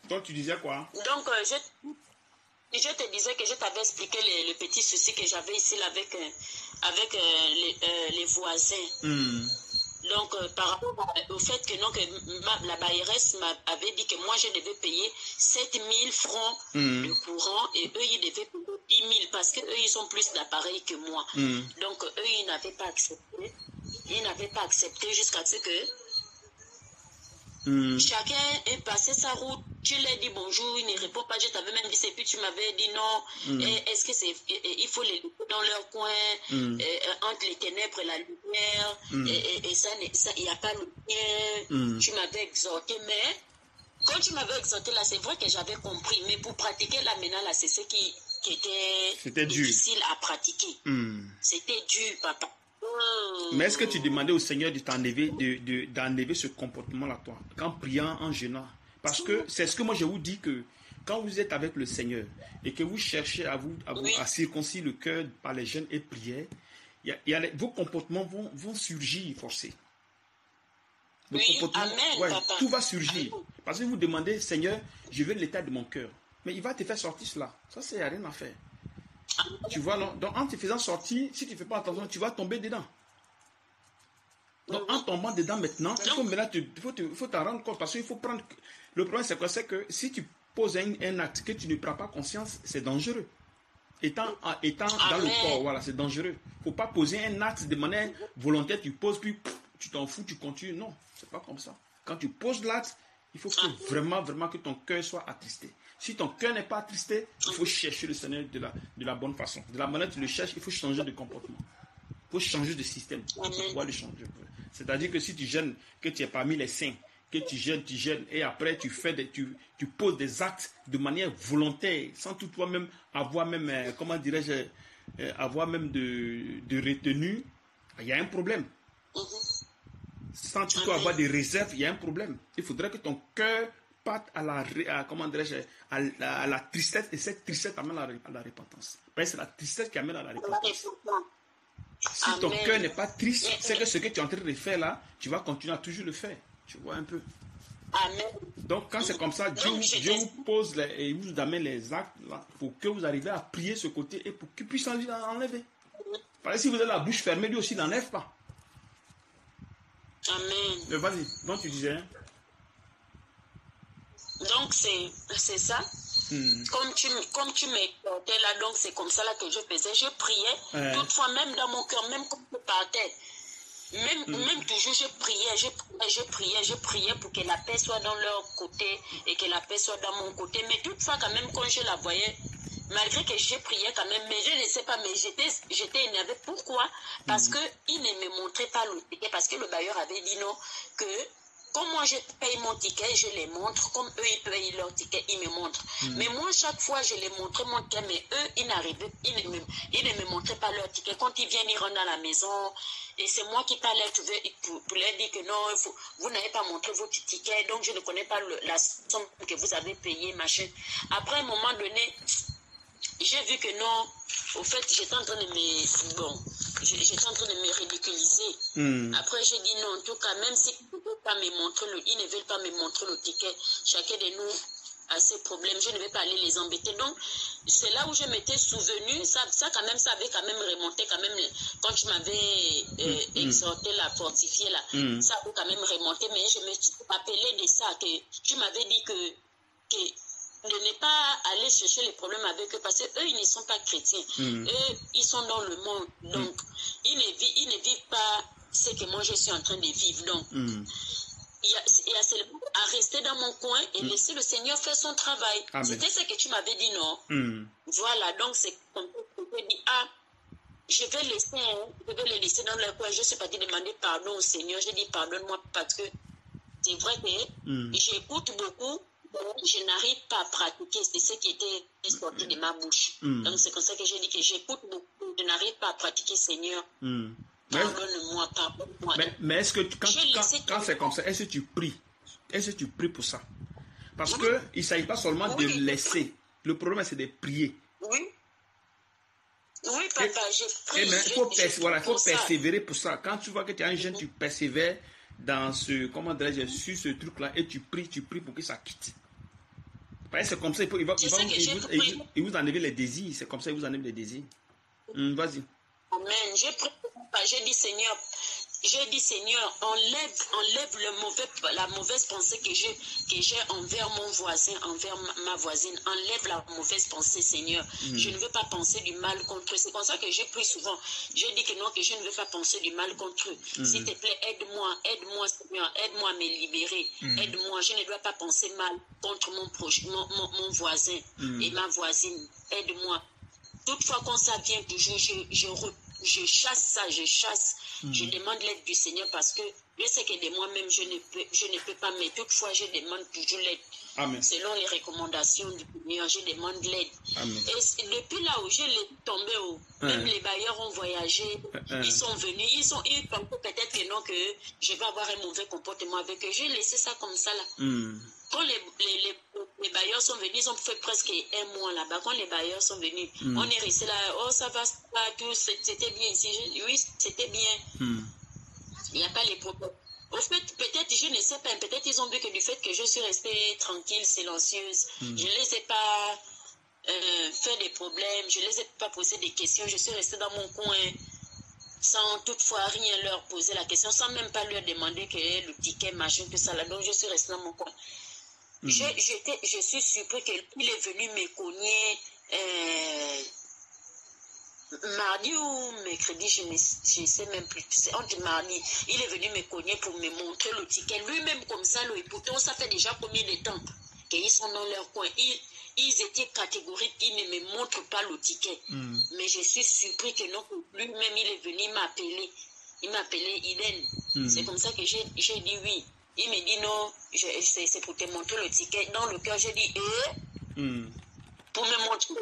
Donc, tu disais quoi? Donc, je te disais que je t'avais expliqué le petit souci que j'avais ici là, avec les voisins. Donc, par rapport au fait que, non, que la bailleresse m'avait dit que moi, je devais payer 7 000 francs de courant et eux, ils devaient payer 10 000 parce qu'eux, ils ont plus d'appareils que moi. Donc, eux, ils n'avaient pas accepté. Ils n'avaient pas accepté jusqu'à ce que chacun est passé sa route. Tu lui as dit bonjour, il ne répond pas. Je t'avais même dit, et puis tu m'avais dit non. Est-ce que c'est, il faut les laisser dans leur coin, entre les ténèbres et la lumière, et ça, il n'y a pas le bien. Tu m'avais exhorté, mais quand tu m'avais exhorté là, c'est vrai que j'avais compris. Mais pour pratiquer là maintenant, là, c'est ce qui était difficile à pratiquer. C'était dur, papa. Mais est-ce que tu demandais au Seigneur de d'enlever ce comportement-là, toi, en priant, en jeûnant? Parce que c'est ce que moi je vous dis, que quand vous êtes avec le Seigneur et que vous cherchez à circoncire le cœur par les jeûnes et prières, vos comportements vont surgir forcés. Amen, papa. Tout va surgir. Parce que vous demandez, Seigneur, je veux l'état de mon cœur. Mais il va te faire sortir cela. Ça, c'est rien à faire. Tu vois, non? Donc, en te faisant sortir, si tu ne fais pas attention, tu vas tomber dedans. Donc, en tombant dedans maintenant, il faut t'en rendre compte. Parce qu'il faut prendre... Le problème, c'est quoi? C'est que si tu poses un acte que tu ne prends pas conscience, c'est dangereux. Étant dans le corps, voilà, c'est dangereux. Il ne faut pas poser un acte de manière volontaire, tu poses, puis tu t'en fous, tu continues. Non, c'est pas comme ça. Quand tu poses l'acte, il faut que vraiment que ton cœur soit attristé. Si ton cœur n'est pas attristé, il faut chercher le Seigneur de la bonne façon. De la manière que tu le cherches, il faut changer de comportement. Il faut changer de système pour pouvoir le changer. C'est-à-dire que si tu jeûnes, que tu es parmi les saints, que tu jeûnes, et après tu poses des actes de manière volontaire, sans toutefois même avoir même, comment dirais-je, avoir même de retenue, il y a un problème. Sans toutefois avoir des réserves, il y a un problème. Il faudrait que ton cœur parte à la tristesse, et cette tristesse amène à la repentance. C'est la tristesse qui amène à la repentance. Si ton cœur n'est pas triste, c'est que ce que tu es en train de faire là, tu vas continuer à toujours le faire. Tu vois un peu. Amen. Donc quand c'est comme ça, Dieu vous pose et vous amène les actes là pour que vous arriviez à prier ce côté et pour qu'il puisse enlever. Parce que si vous avez la bouche fermée, lui aussi n'enlève pas. Amen. Mais vas-y, donc tu disais. Donc c'est ça. Comme tu m'écoutais là, donc c'est comme ça là que je faisais. Je priais. Toutefois, même dans mon cœur, même quand je partais, même toujours je priais pour que la paix soit dans leur côté et que la paix soit dans mon côté. Mais toutefois, quand même, quand je la voyais, malgré que je priais quand même, mais je ne sais pas, mais j'étais énervée. Pourquoi? Parce qu'ils ne me montraient pas le ticket, parce que le bailleur avait dit non, que comme moi je paye mon ticket, je les montre, comme eux ils payent leur ticket, ils me montrent. Mais moi chaque fois je les montrais mon ticket, mais eux ils ne me montraient pas leur ticket. Quand ils viennent, ils rentrent dans la maison, et c'est moi qui parlais pour leur dire que non, vous n'avez pas montré votre ticket, donc je ne connais pas la somme que vous avez payée, machin. Après un moment donné, j'ai vu que non, au fait, j'étais en train de me ridiculiser. Après, j'ai dit non, en tout cas, même s'ils ne veulent pas me montrer le ticket, chacun de nous a ses problèmes, je ne vais pas aller les embêter. Donc, c'est là où je m'étais souvenu, ça avait quand même remonté, quand même, quand tu m'avais exhorté, la fortifié, là, ça avait quand même remonté, mais je me suis rappelé de ça, que tu m'avais dit que de ne pas aller chercher les problèmes avec eux, parce qu'eux, ils ne sont pas chrétiens. Eux, ils sont dans le monde. Donc, ils ne vivent pas ce que moi, je suis en train de vivre. Donc, il y a seulement à rester dans mon coin et laisser le Seigneur faire son travail. C'était ce que tu m'avais dit, non? Voilà, donc c'est comme ça que je dis, je vais les laisser dans leur coin. Je ne suis pas dit demander pardon au Seigneur. Je dis pardonne-moi parce que c'est vrai que j'écoute beaucoup. Je n'arrive pas à pratiquer, c'est ce qui était sorti de ma bouche. Donc c'est comme ça que j'ai dit que j'écoute beaucoup, je n'arrive pas à pratiquer, Seigneur. Pardonne-moi, pardonne-moi. Mais est-ce que quand c'est comme ça, est-ce que tu pries? Est-ce que tu pries pour ça? Parce que il ne s'agit pas seulement de laisser. Le problème, c'est de prier. Oui, papa, je prie. Il faut persévérer pour ça. Quand tu vois que tu es un jeune, tu persévères dans sur ce truc-là, et tu pries pour que ça quitte. C'est comme ça, il vous enlève les désirs. C'est comme ça, il vous enlève les désirs. Vas-y. Amen. J'ai dit, Seigneur, enlève la mauvaise pensée que j'ai envers mon voisin, envers ma voisine. Enlève la mauvaise pensée, Seigneur. Je ne veux pas penser du mal contre eux. C'est comme ça que j'ai pris souvent. J'ai dit que non, que je ne veux pas penser du mal contre eux. S'il te plaît, aide-moi, Seigneur, aide-moi à me libérer. Aide-moi, je ne dois pas penser mal contre mon voisin et ma voisine. Aide-moi. Toutefois, quand ça vient toujours, je chasse ça, je chasse. Je demande l'aide du Seigneur parce que je sais que de moi-même, je ne peux pas, mais toutefois, je demande toujours l'aide. Amen. Selon les recommandations du Seigneur, je demande l'aide. Et depuis là où je l'ai tombé, même les bailleurs ont voyagé, ils sont venus, ils pensaient peut-être que non, que je vais avoir un mauvais comportement avec eux. J'ai laissé ça comme ça là. Quand les bailleurs sont venus, ils ont fait presque un mois là-bas. Quand les bailleurs sont venus, on est resté là, oh ça va, tout, c'était bien ici. Oui, c'était bien. Il n'y a pas les problèmes. Au fait, peut-être, je ne sais pas, peut-être ils ont vu que du fait que je suis restée tranquille, silencieuse, je ne les ai pas fait des problèmes, je ne les ai pas posé des questions, je suis restée dans mon coin sans toutefois rien leur poser la question, sans même pas leur demander que le ticket, machin, tout ça là. Donc je suis restée dans mon coin. Je suis surpris qu'il est venu me cogner mardi ou mercredi, je ne sais même plus. C'est entre mardi. Il est venu me cogner pour me montrer le ticket. Lui-même comme ça, et pourtant ça fait déjà combien de temps qu'ils sont dans leur coin. Ils étaient catégoriques, ils ne me montrent pas le ticket. Mais je suis surpris que non, lui-même il est venu m'appeler. Il m'a appelé Iden. C'est comme ça que j'ai dit oui. Il me dit non, c'est pour te montrer le ticket. Dans le cœur, j'ai dit pour me montrer.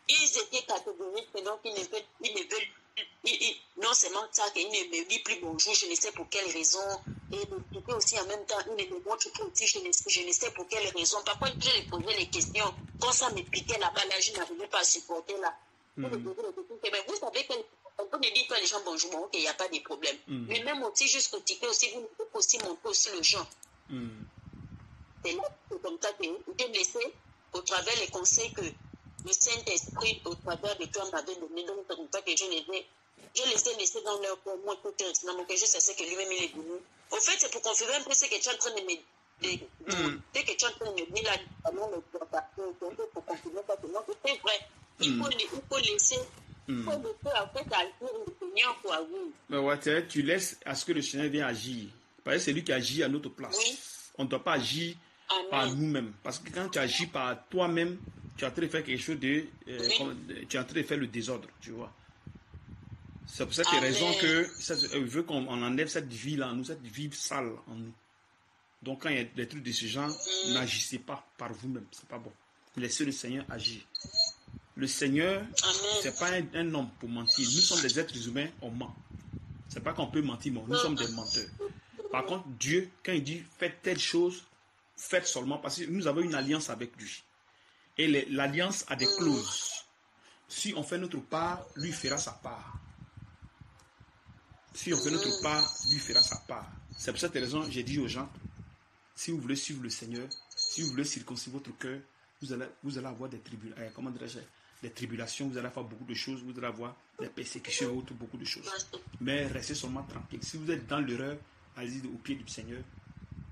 Ils étaient catégoriques, donc ils ne veulent non seulement ça, qu'ils ne me disent plus bonjour, je ne sais pour quelle raison. Et le ticket aussi en même temps, ils ne me montrent plus aussi, je ne sais pour quelle raison. Par contre, je lui posais les questions. Quand ça me piquait là-bas, là, je n'arrivais pas à supporter là. Mais vous savez que on ne dit pas les gens bonjour, bon, ok, il n'y a pas de problème. Mais même aussi, jusqu'au ticket aussi, vous pouvez aussi montrer aussi le gens. C'est là, c'est comme ça que j'ai laissé, au travers les conseils que le Saint-Esprit, au travers de toi, m'avait donné. Donc, c'est comme ça que je les ai laissés dans leur corps, moi, tout est dans mon cœur, je sais que lui-même, il est venu. Au fait, c'est pour confirmer un peu ce que tu es en train de me dire. Ce que tu es en train de me dire là, pour confirmer ça, c'est vrai. Il faut laisser. Mais ouais, tu laisses à ce que le Seigneur vienne agir. Parce que c'est lui qui agit à notre place. On ne doit pas agir par nous-mêmes. Parce que quand tu agis par toi-même, tu es en train de faire quelque chose de... tu es en train de faire le désordre, tu vois. C'est pour cette raison que il veut qu'on enlève cette vie-là en nous, cette vie sale en nous. Donc quand il y a des trucs de ce genre, n'agissez pas par vous-même. C'est pas bon. Laissez le Seigneur agir. Le Seigneur, c'est pas un homme pour mentir. Nous sommes des êtres humains, on ment. C'est pas qu'on peut mentir, mais nous sommes des menteurs. Par contre, Dieu, quand il dit faites telle chose, faites seulement parce que nous avons une alliance avec lui. Et l'alliance a des clauses. Si on fait notre part, lui fera sa part. Si on fait notre part, lui fera sa part. C'est pour cette raison j'ai dit aux gens, si vous voulez suivre le Seigneur, si vous voulez circoncire votre cœur, vous allez avoir des tribulations, vous allez faire beaucoup de choses, vous allez avoir des persécutions et autres, beaucoup de choses. Mais restez seulement tranquille. Si vous êtes dans l'erreur, allez-y au pied du Seigneur,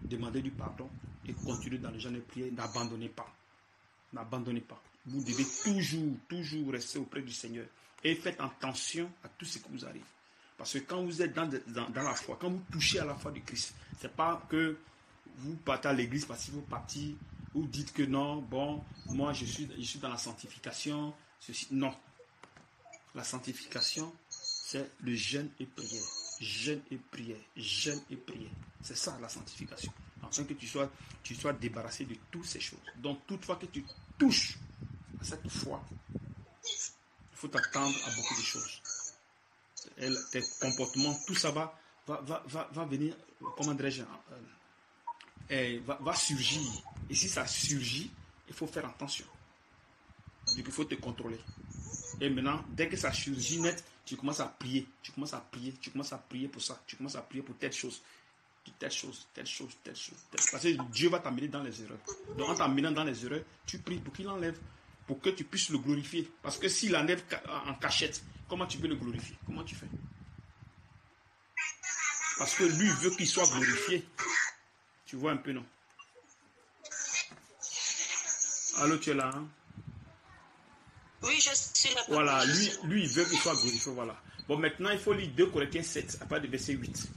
demandez du pardon et continuez dans le genre de prière. N'abandonnez pas. N'abandonnez pas. Vous devez toujours rester auprès du Seigneur et faites attention à tout ce qui vous arrive. Parce que quand vous êtes dans la foi, quand vous touchez à la foi de Christ, c'est pas que vous partez à l'église parce que vous partez. Vous dites que non, bon, moi je suis dans la sanctification. Non. La sanctification, c'est le jeûne et prière. Jeûne et prière. Jeûne et prière. C'est ça la sanctification. Afin que tu sois débarrassé de toutes ces choses. Donc, toutefois que tu touches à cette foi, il faut t'attendre à beaucoup de choses. Tes comportements, tout ça va venir, comment dirais-je, va surgir. Et si ça surgit, il faut faire attention. Donc, il faut te contrôler. Et maintenant, dès que ça surgit net, tu commences à prier. Tu commences à prier pour ça. Tu commences à prier pour telle chose. telle chose, telle chose, telle chose. Parce que Dieu va t'amener dans les erreurs. Donc en t'amenant dans les erreurs, tu pries pour qu'il enlève, pour que tu puisses le glorifier. Parce que s'il enlève en cachette, comment tu peux le glorifier? Comment tu fais? Parce que lui veut qu'il soit glorifié. Tu vois un peu, non? Allô, tu es là, hein? Oui, je suis là. Voilà, lui, il veut qu'il soit glorifié, voilà. Bon, maintenant, il faut lire 2 Corinthiens 7, à partir du verset 8.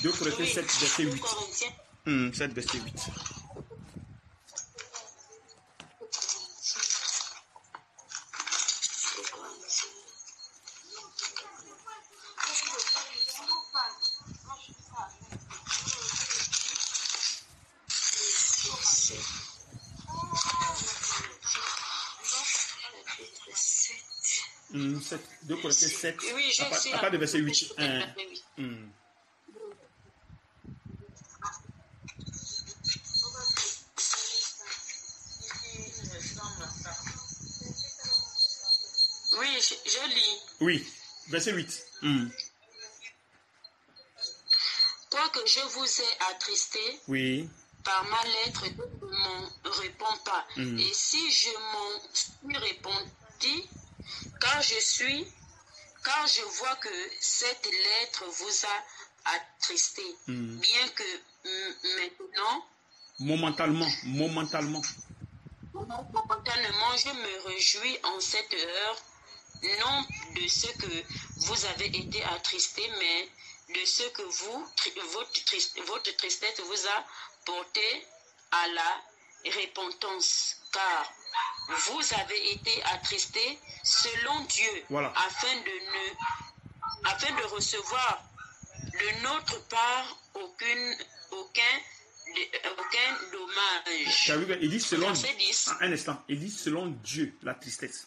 Deux Corinthiens 7, verset 8. 7, verset 8. Mmh, 2 Corinthiens 7, oui, à partir du verset 8. Oui, je lis. Oui, verset 8. Quoique je vous ai attristé, oui, par ma lettre, je ne m'en réponds pas. Et si je m'en suis répondu, car je vois que cette lettre vous a attristé, bien que maintenant, momentanément, je me réjouis en cette heure, non de ce que vous avez été attristé, mais de ce que votre tristesse vous a porté à la repentance, car vous avez été attristé selon Dieu, voilà, afin de recevoir de notre part aucun dommage. Il dit selon, un instant, il dit selon Dieu la tristesse.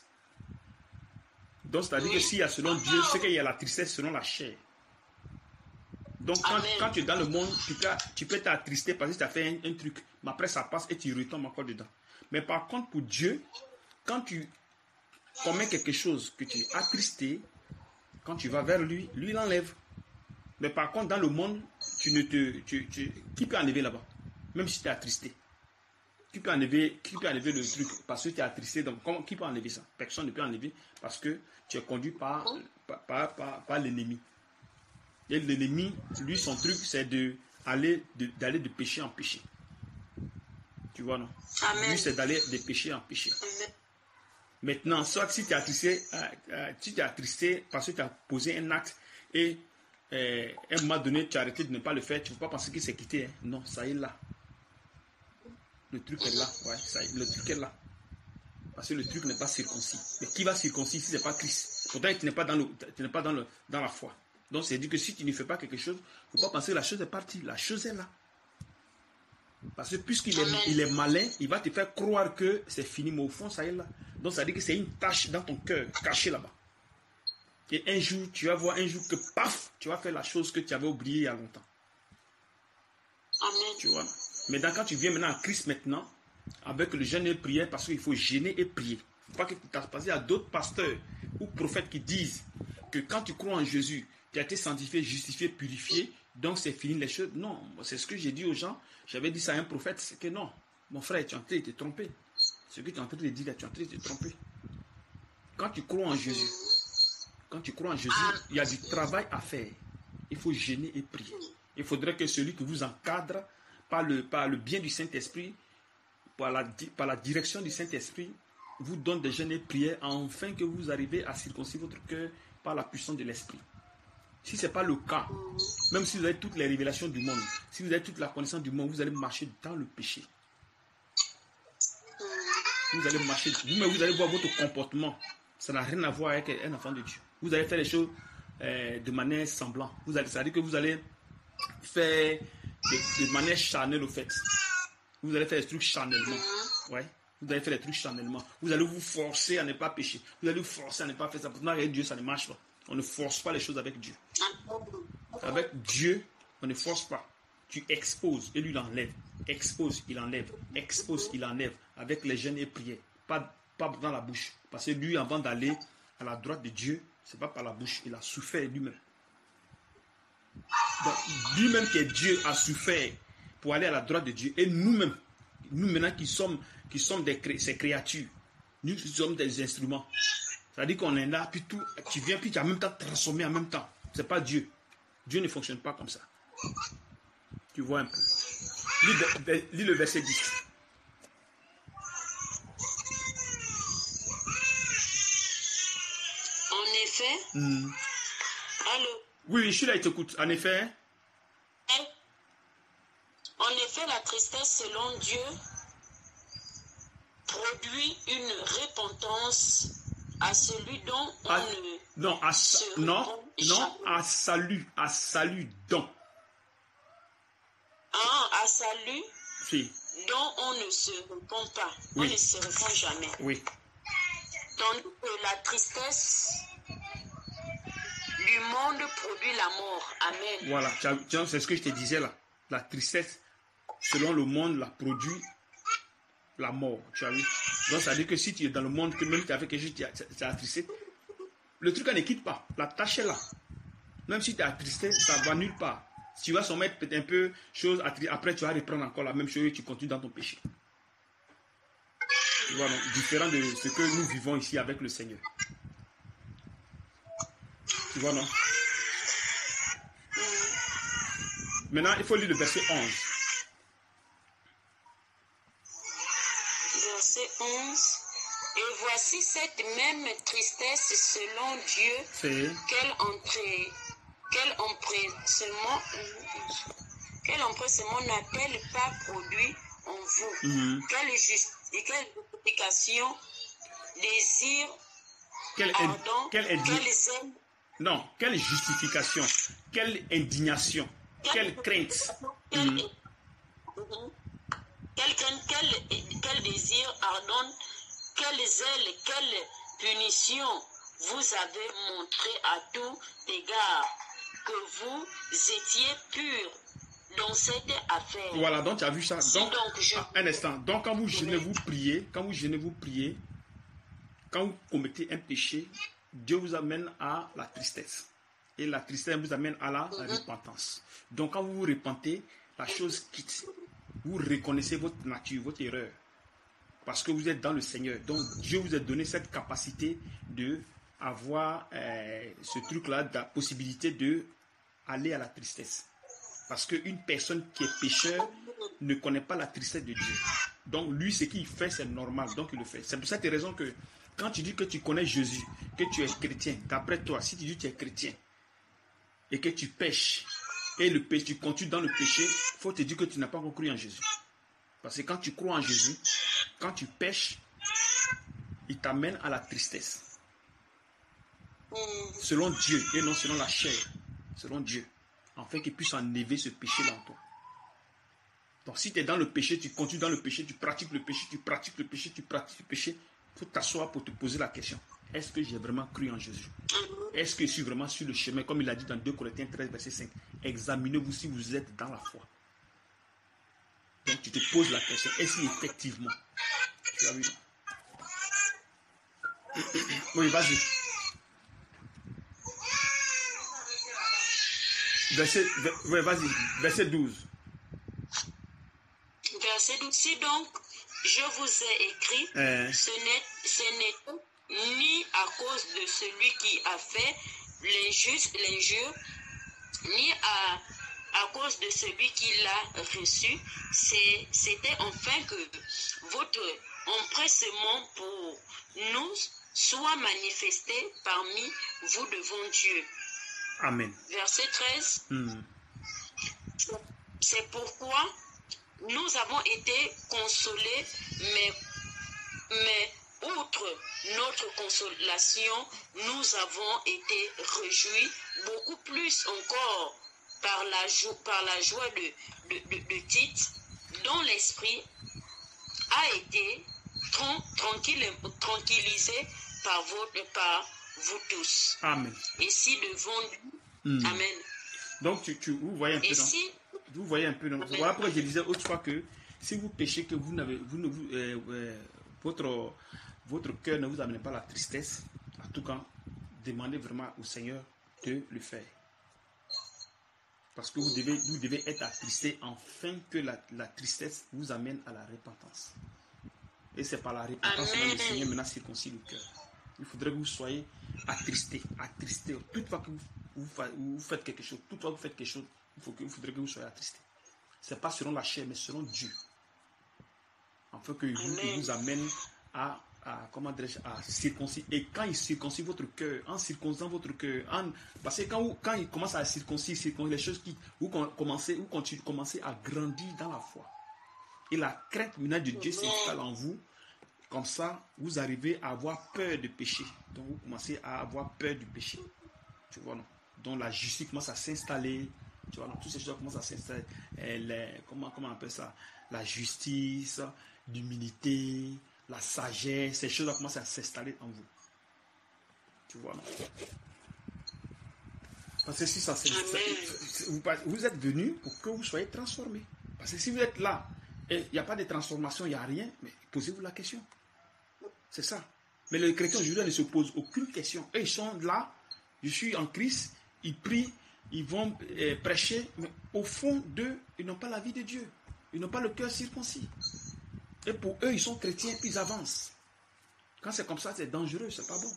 Donc c'est-à-dire que s'il y a selon Dieu, c'est qu'il y a la tristesse selon la chair. Donc quand tu es dans le monde, tu peux t'attrister parce que tu as fait un truc, mais après ça passe et tu retombes encore dedans. Mais par contre pour Dieu, quand tu commets quelque chose que tu es attristé, quand tu vas vers lui, lui l'enlève. Mais par contre dans le monde, qui peut enlever là-bas? Même si tu es attristé. Qui peut enlever le truc parce que tu es attristé? Donc qui peut enlever ça? Personne ne peut enlever parce que tu es conduit par l'ennemi. Et l'ennemi, lui, son truc, c'est d'aller de péché en péché. Tu vois, non? Amen. Lui, c'est d'aller de péché en péché. Amen. Maintenant, soit si tu es attristé parce que tu as posé un acte et à un moment donné, tu as arrêté de ne pas le faire, tu ne faut pas penser qu'il s'est quitté. Hein. Non, ça y est là. Le truc est là. Ouais, ça y est, le truc est là. Parce que le truc n'est pas circoncis. Mais qui va circoncis si ce n'est pas Christ? Pourtant, tu n'es pas dans la foi. Donc, c'est dit que si tu ne fais pas quelque chose, il ne faut pas penser que la chose est partie. La chose est là. Parce que puisqu'il est malin, il va te faire croire que c'est fini, mais au fond, ça y est là. Donc, ça veut dire que c'est une tâche dans ton cœur, cachée là-bas. Et un jour, tu vas voir que paf, tu vas faire la chose que tu avais oubliée il y a longtemps. Amen. Tu vois. Mais quand tu viens maintenant à Christ maintenant, avec le jeûne et prière, parce qu'il faut jeûner et prier. Il ne faut pas que tu t'as passé à d'autres pasteurs ou prophètes qui disent que quand tu crois en Jésus, tu as été sanctifié, justifié, purifié, donc c'est fini les choses. Non, c'est ce que j'ai dit aux gens. J'avais dit ça à un prophète, c'est que non, mon frère, tu es en train de te tromper. Ce que tu es en train de dire là, tu es en train de te tromper. Quand tu crois en Jésus, il y a du travail à faire. Il faut jeûner et prier. Il faudrait que celui qui vous encadre par le bien du Saint-Esprit, par la direction du Saint-Esprit, vous donne des jeûnes et prières afin que vous arrivez à circoncire votre cœur par la puissance de l'Esprit. Si ce n'est pas le cas, même si vous avez toutes les révélations du monde, si vous avez toute la connaissance du monde, vous allez marcher dans le péché. Vous allez marcher, vous allez voir votre comportement. Ça n'a rien à voir avec un enfant de Dieu. Vous allez faire les choses de manière semblante. C'est-à-dire que vous allez faire de manière charnelle au fait. Vous allez faire des trucs charnellement. Ouais. Vous allez faire des trucs charnellement. Vous allez vous forcer à ne pas pécher. Vous allez vous forcer à ne pas faire ça. Pourtant, avec Dieu, ça ne marche pas. On ne force pas les choses avec Dieu. Avec Dieu, on ne force pas. tu exposes et lui l'enlève. Expose, il enlève. Expose, il enlève. Avec les jeûnes et prières. Pas dans la bouche. Parce que lui, avant d'aller à la droite de Dieu, c'est pas par la bouche. Il a souffert lui-même. Donc, lui-même qui est Dieu a souffert pour aller à la droite de Dieu. Et nous-mêmes, nous maintenant qui sommes ces créatures, nous sommes des instruments. C'est-à-dire qu'on est là, puis tout, tu viens, puis tu as en même temps transformé en même temps. C'est pas Dieu. Dieu ne fonctionne pas comme ça. Tu vois un peu. Lis le verset 10. En effet, allô? Oui, je suis là, il t'écoute. En effet. En effet, la tristesse selon Dieu produit une repentance à celui dont on à salut donc. À salut si. dont on ne se repent pas, oui. On ne se repent jamais. Oui. Tandis que la tristesse du monde produit la mort. Amen. Voilà, c'est ce que je te disais là. La tristesse, selon le monde, la produit la mort. Tu as vu? Donc ça veut dire que si tu es dans le monde, que même tu as fait quelque chose, tu es attristé, le truc, on ne quitte pas. La tâche est là. Même si tu es attristé, ça ne va nulle part. Si tu vas s'en mettre un peu chose, après tu vas reprendre encore la même chose et tu continues dans ton péché. Tu vois, donc, différent de ce que nous vivons ici avec le Seigneur. Tu vois, non? Maintenant, il faut lire le verset 11. Verset 11. Et voici cette même tristesse selon Dieu quel empressement n'a-t-elle pas produit en vous? Quelle justification, désir ardent, quelle justification, quelle indignation, quelle crainte. Quel désir ardent, quel zèle, quelle punition vous avez montré à tout égard, que vous étiez pur dans cette affaire. Voilà, donc tu as vu ça. Donc, un instant. Donc quand vous jeûnez, vous priez, quand vous commettez un péché, Dieu vous amène à la tristesse. Et la tristesse vous amène à la repentance. Donc quand vous vous repentez, la chose quitte. Vous reconnaissez votre nature, votre erreur. Parce que vous êtes dans le Seigneur. Donc Dieu vous a donné cette capacité de avoir ce truc-là, la possibilité d'aller à la tristesse. Parce qu'une personne qui est pécheur ne connaît pas la tristesse de Dieu. Donc lui, ce qu'il fait, c'est normal. Donc il le fait. C'est pour cette raison que quand tu dis que tu connais Jésus, que tu es chrétien, d'après toi, si tu dis que tu es chrétien et que tu pêches, et le péché, tu continues dans le péché, il faut te dire que tu n'as pas encore cru en Jésus. Parce que quand tu crois en Jésus, quand tu pêches, il t'amène à la tristesse. Selon Dieu et non selon la chair. Selon Dieu. Afin qu'il puisse enlever ce péché-là en toi. Donc si tu es dans le péché, tu continues dans le péché, tu pratiques le péché, tu pratiques le péché, tu pratiques le péché, il faut t'asseoir pour te poser la question. Est-ce que j'ai vraiment cru en Jésus? Est-ce que je suis vraiment sur le chemin? Comme il a dit dans 2 Corinthiens 13, verset 5. Examinez-vous si vous êtes dans la foi. Donc tu te poses la question. Est-ce qu'effectivement tu as vu? Oui, vas-y. Verset 12. Verset 12. Si donc je vous ai écrit, ce n'est ni à cause de celui qui a fait l'injure, ni à cause de celui qui l'a reçu. C'était enfin que votre empressement pour nous soit manifesté parmi vous devant Dieu. Amen. Verset 13. C'est pourquoi nous avons été consolés, mais outre notre consolation, nous avons été réjouis beaucoup plus encore par la joie de Tite, dont l'esprit a été tranquillisé par vous tous. Amen. Et si devant nous, Amen. Donc vous voyez un peu. Vous voyez un peu. Donc, voilà pourquoi je disais autrefois que si vous péchez, que votre cœur ne vous amène pas la tristesse, en tout cas, demandez vraiment au Seigneur de le faire. Parce que vous devez être attristé afin que la tristesse vous amène à la repentance. Et c'est par la repentance que le Seigneur maintenant circoncis le cœur. Il faudrait que vous soyez attristé. Toute fois que vous faites quelque chose, il faudrait que vous soyez attristé. Ce n'est pas selon la chair, mais selon Dieu. Afin que il vous amène à circoncire. Et quand il circoncis votre cœur, en circoncisant votre cœur, parce que quand il commence à circoncire les choses vous commencez à grandir dans la foi. Et la crainte maintenant de Dieu s'installe en vous. Comme ça, vous arrivez à avoir peur de péché. Donc, vous commencez à avoir peur du péché. Tu vois, non? Donc, la justice commence à s'installer. Tu vois, non? Toutes ces choses commencent à s'installer. Comment on appelle ça? La justice, l'humilité, la sagesse. Ces choses-là commencent à s'installer en vous. Tu vois, non? Parce que si ça vous êtes venu pour que vous soyez transformés. Parce que si vous êtes là, et il n'y a pas de transformation, il n'y a rien, mais posez-vous la question. C'est ça. Mais les chrétiens aujourd'hui ne se posent aucune question. Et ils sont là, je suis en Christ, ils prient, ils vont prêcher, mais au fond d'eux, ils n'ont pas la vie de Dieu. Ils n'ont pas le cœur circoncis. Et pour eux, ils sont chrétiens, puis ils avancent. Quand c'est comme ça, c'est dangereux, c'est pas bon.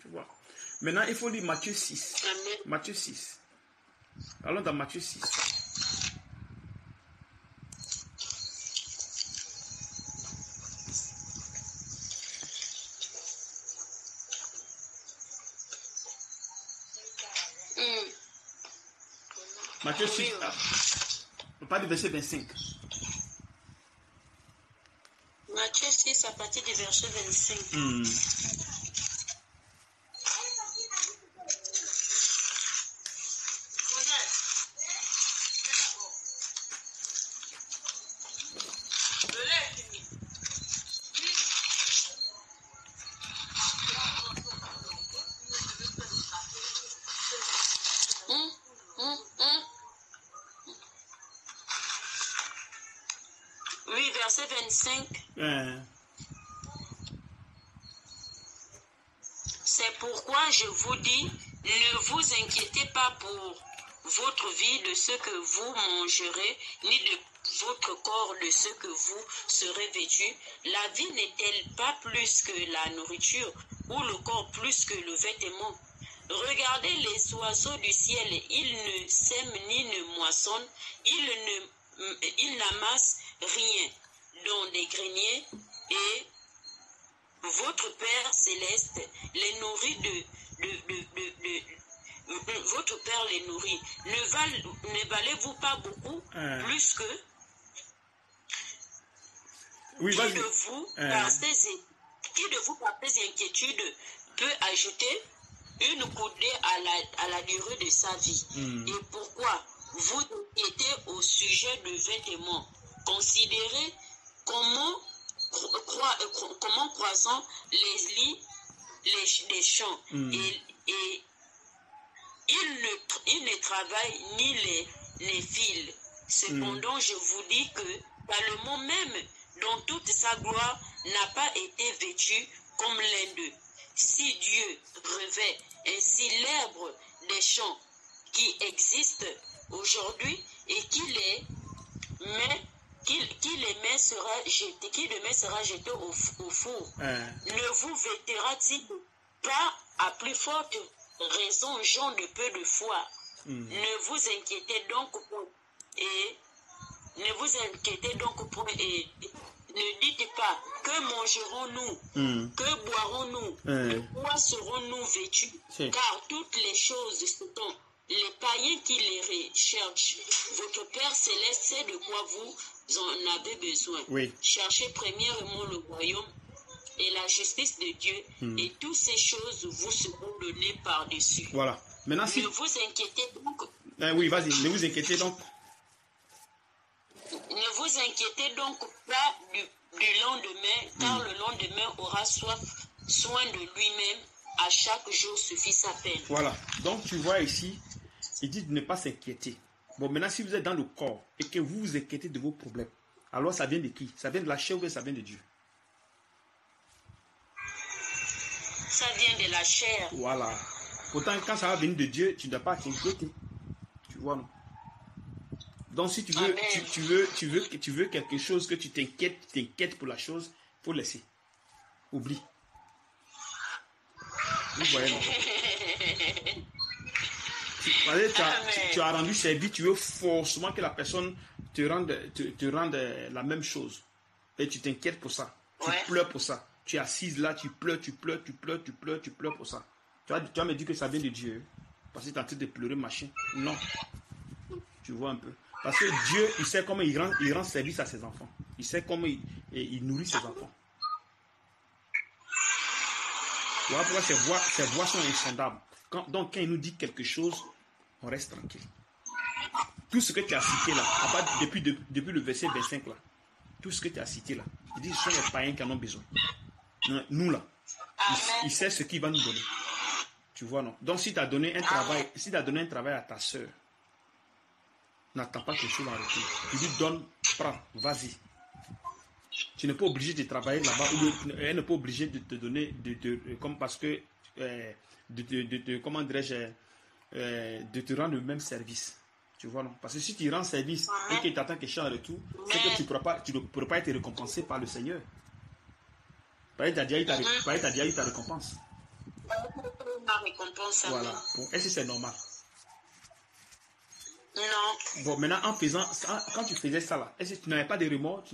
Tu vois. Maintenant, il faut lire Matthieu 6. Matthieu 6. Allons dans Matthieu 6. Matthieu 6, pas du verset 25. Matthieu 6, à partir du verset 25. Verset 25. C'est pourquoi je vous dis, ne vous inquiétez pas pour votre vie de ce que vous mangerez, ni de votre corps de ce que vous serez vêtu. La vie n'est-elle pas plus que la nourriture, ou le corps plus que le vêtement? Regardez les oiseaux du ciel, ils ne sèment ni ne moissonnent, ils n'amassent rien dans des greniers, et votre Père céleste les nourrit votre Père les nourrit. Ne valez-vous pas beaucoup plus que qui de vous par ces inquiétudes peut ajouter une coudée à la durée de sa vie? Et pourquoi vous inquiétez au sujet de vêtements? Considérez comment croissant les lits des champs, et ils ne travaillent ni les filent. Cependant, je vous dis que par le mot même, dont toute sa gloire n'a pas été vêtue comme l'un d'eux. Si Dieu revêt ainsi l'herbe des champs qui existe aujourd'hui et qui demain sera jeté au four, ne vous vêtera-t-il pas à plus forte raison, gens de peu de foi? Ne vous inquiétez donc ne dites pas, que mangerons-nous, que boirons-nous, de quoi serons-nous vêtus? Car toutes les choses sont les païens qui les recherchent. Votre Père céleste sait de quoi vous en avez besoin. Cherchez premièrement le royaume et la justice de Dieu, et toutes ces choses vous seront données par-dessus. Voilà. Maintenant, ne vous inquiétez donc. Oui, vas-y, ne vous inquiétez donc. Ne vous inquiétez donc pas du lendemain, car le lendemain aura soin de lui-même. À chaque jour suffit sa peine. Voilà. Donc, tu vois ici, il dit de ne pas s'inquiéter. Bon, maintenant, si vous êtes dans le corps et que vous vous inquiétez de vos problèmes, alors ça vient de qui? Ça vient de la chair ou ça vient de Dieu? Ça vient de la chair. Voilà. Pourtant, quand ça va venir de Dieu, tu ne dois pas t'inquiéter. Tu vois, non? Donc, si tu veux, tu veux quelque chose que tu t'inquiètes pour la chose, il faut laisser. Oublie. Vous voyez, non? Tu as rendu service, tu veux forcément que la personne te rende la même chose. Et tu t'inquiètes pour ça. Tu pleures pour ça. Tu es assise là, tu pleures pour ça. Tu vas me dire que ça vient de Dieu. Parce que tu es en train de pleurer, machin. Non. Tu vois un peu. Parce que Dieu, il sait comment il rend service à ses enfants. Il sait comment il nourrit ses enfants. Tu vois pourquoi ces voix sont insondables. Donc quand il nous dit quelque chose, on reste tranquille. Tout ce que tu as cité là, depuis le verset 25 là, tout ce que tu as cité là, il dit que ce sont les païens qui en ont besoin. Nous là, il sait ce qu'il va nous donner. Tu vois, non? Donc si tu as donné un travail, à ta soeur, n'attends pas quelque chose en retour. Tu lui donnes, prends, vas-y. Tu n'es pas obligé de travailler là-bas, ou elle n'est pas obligée de te donner, comme parce que, comment dirais-je, de te rendre le même service. Tu vois, non? Parce que si tu rends service et que tu attends quelque chose en retour, c'est que tu ne pourras pas être récompensé par le Seigneur. Par exemple, tu as déjà eu ta récompense. Ma récompense. Voilà. Bon, est-ce que c'est normal? Non. Bon, maintenant, quand tu faisais ça là, est-ce que tu n'avais pas de remords,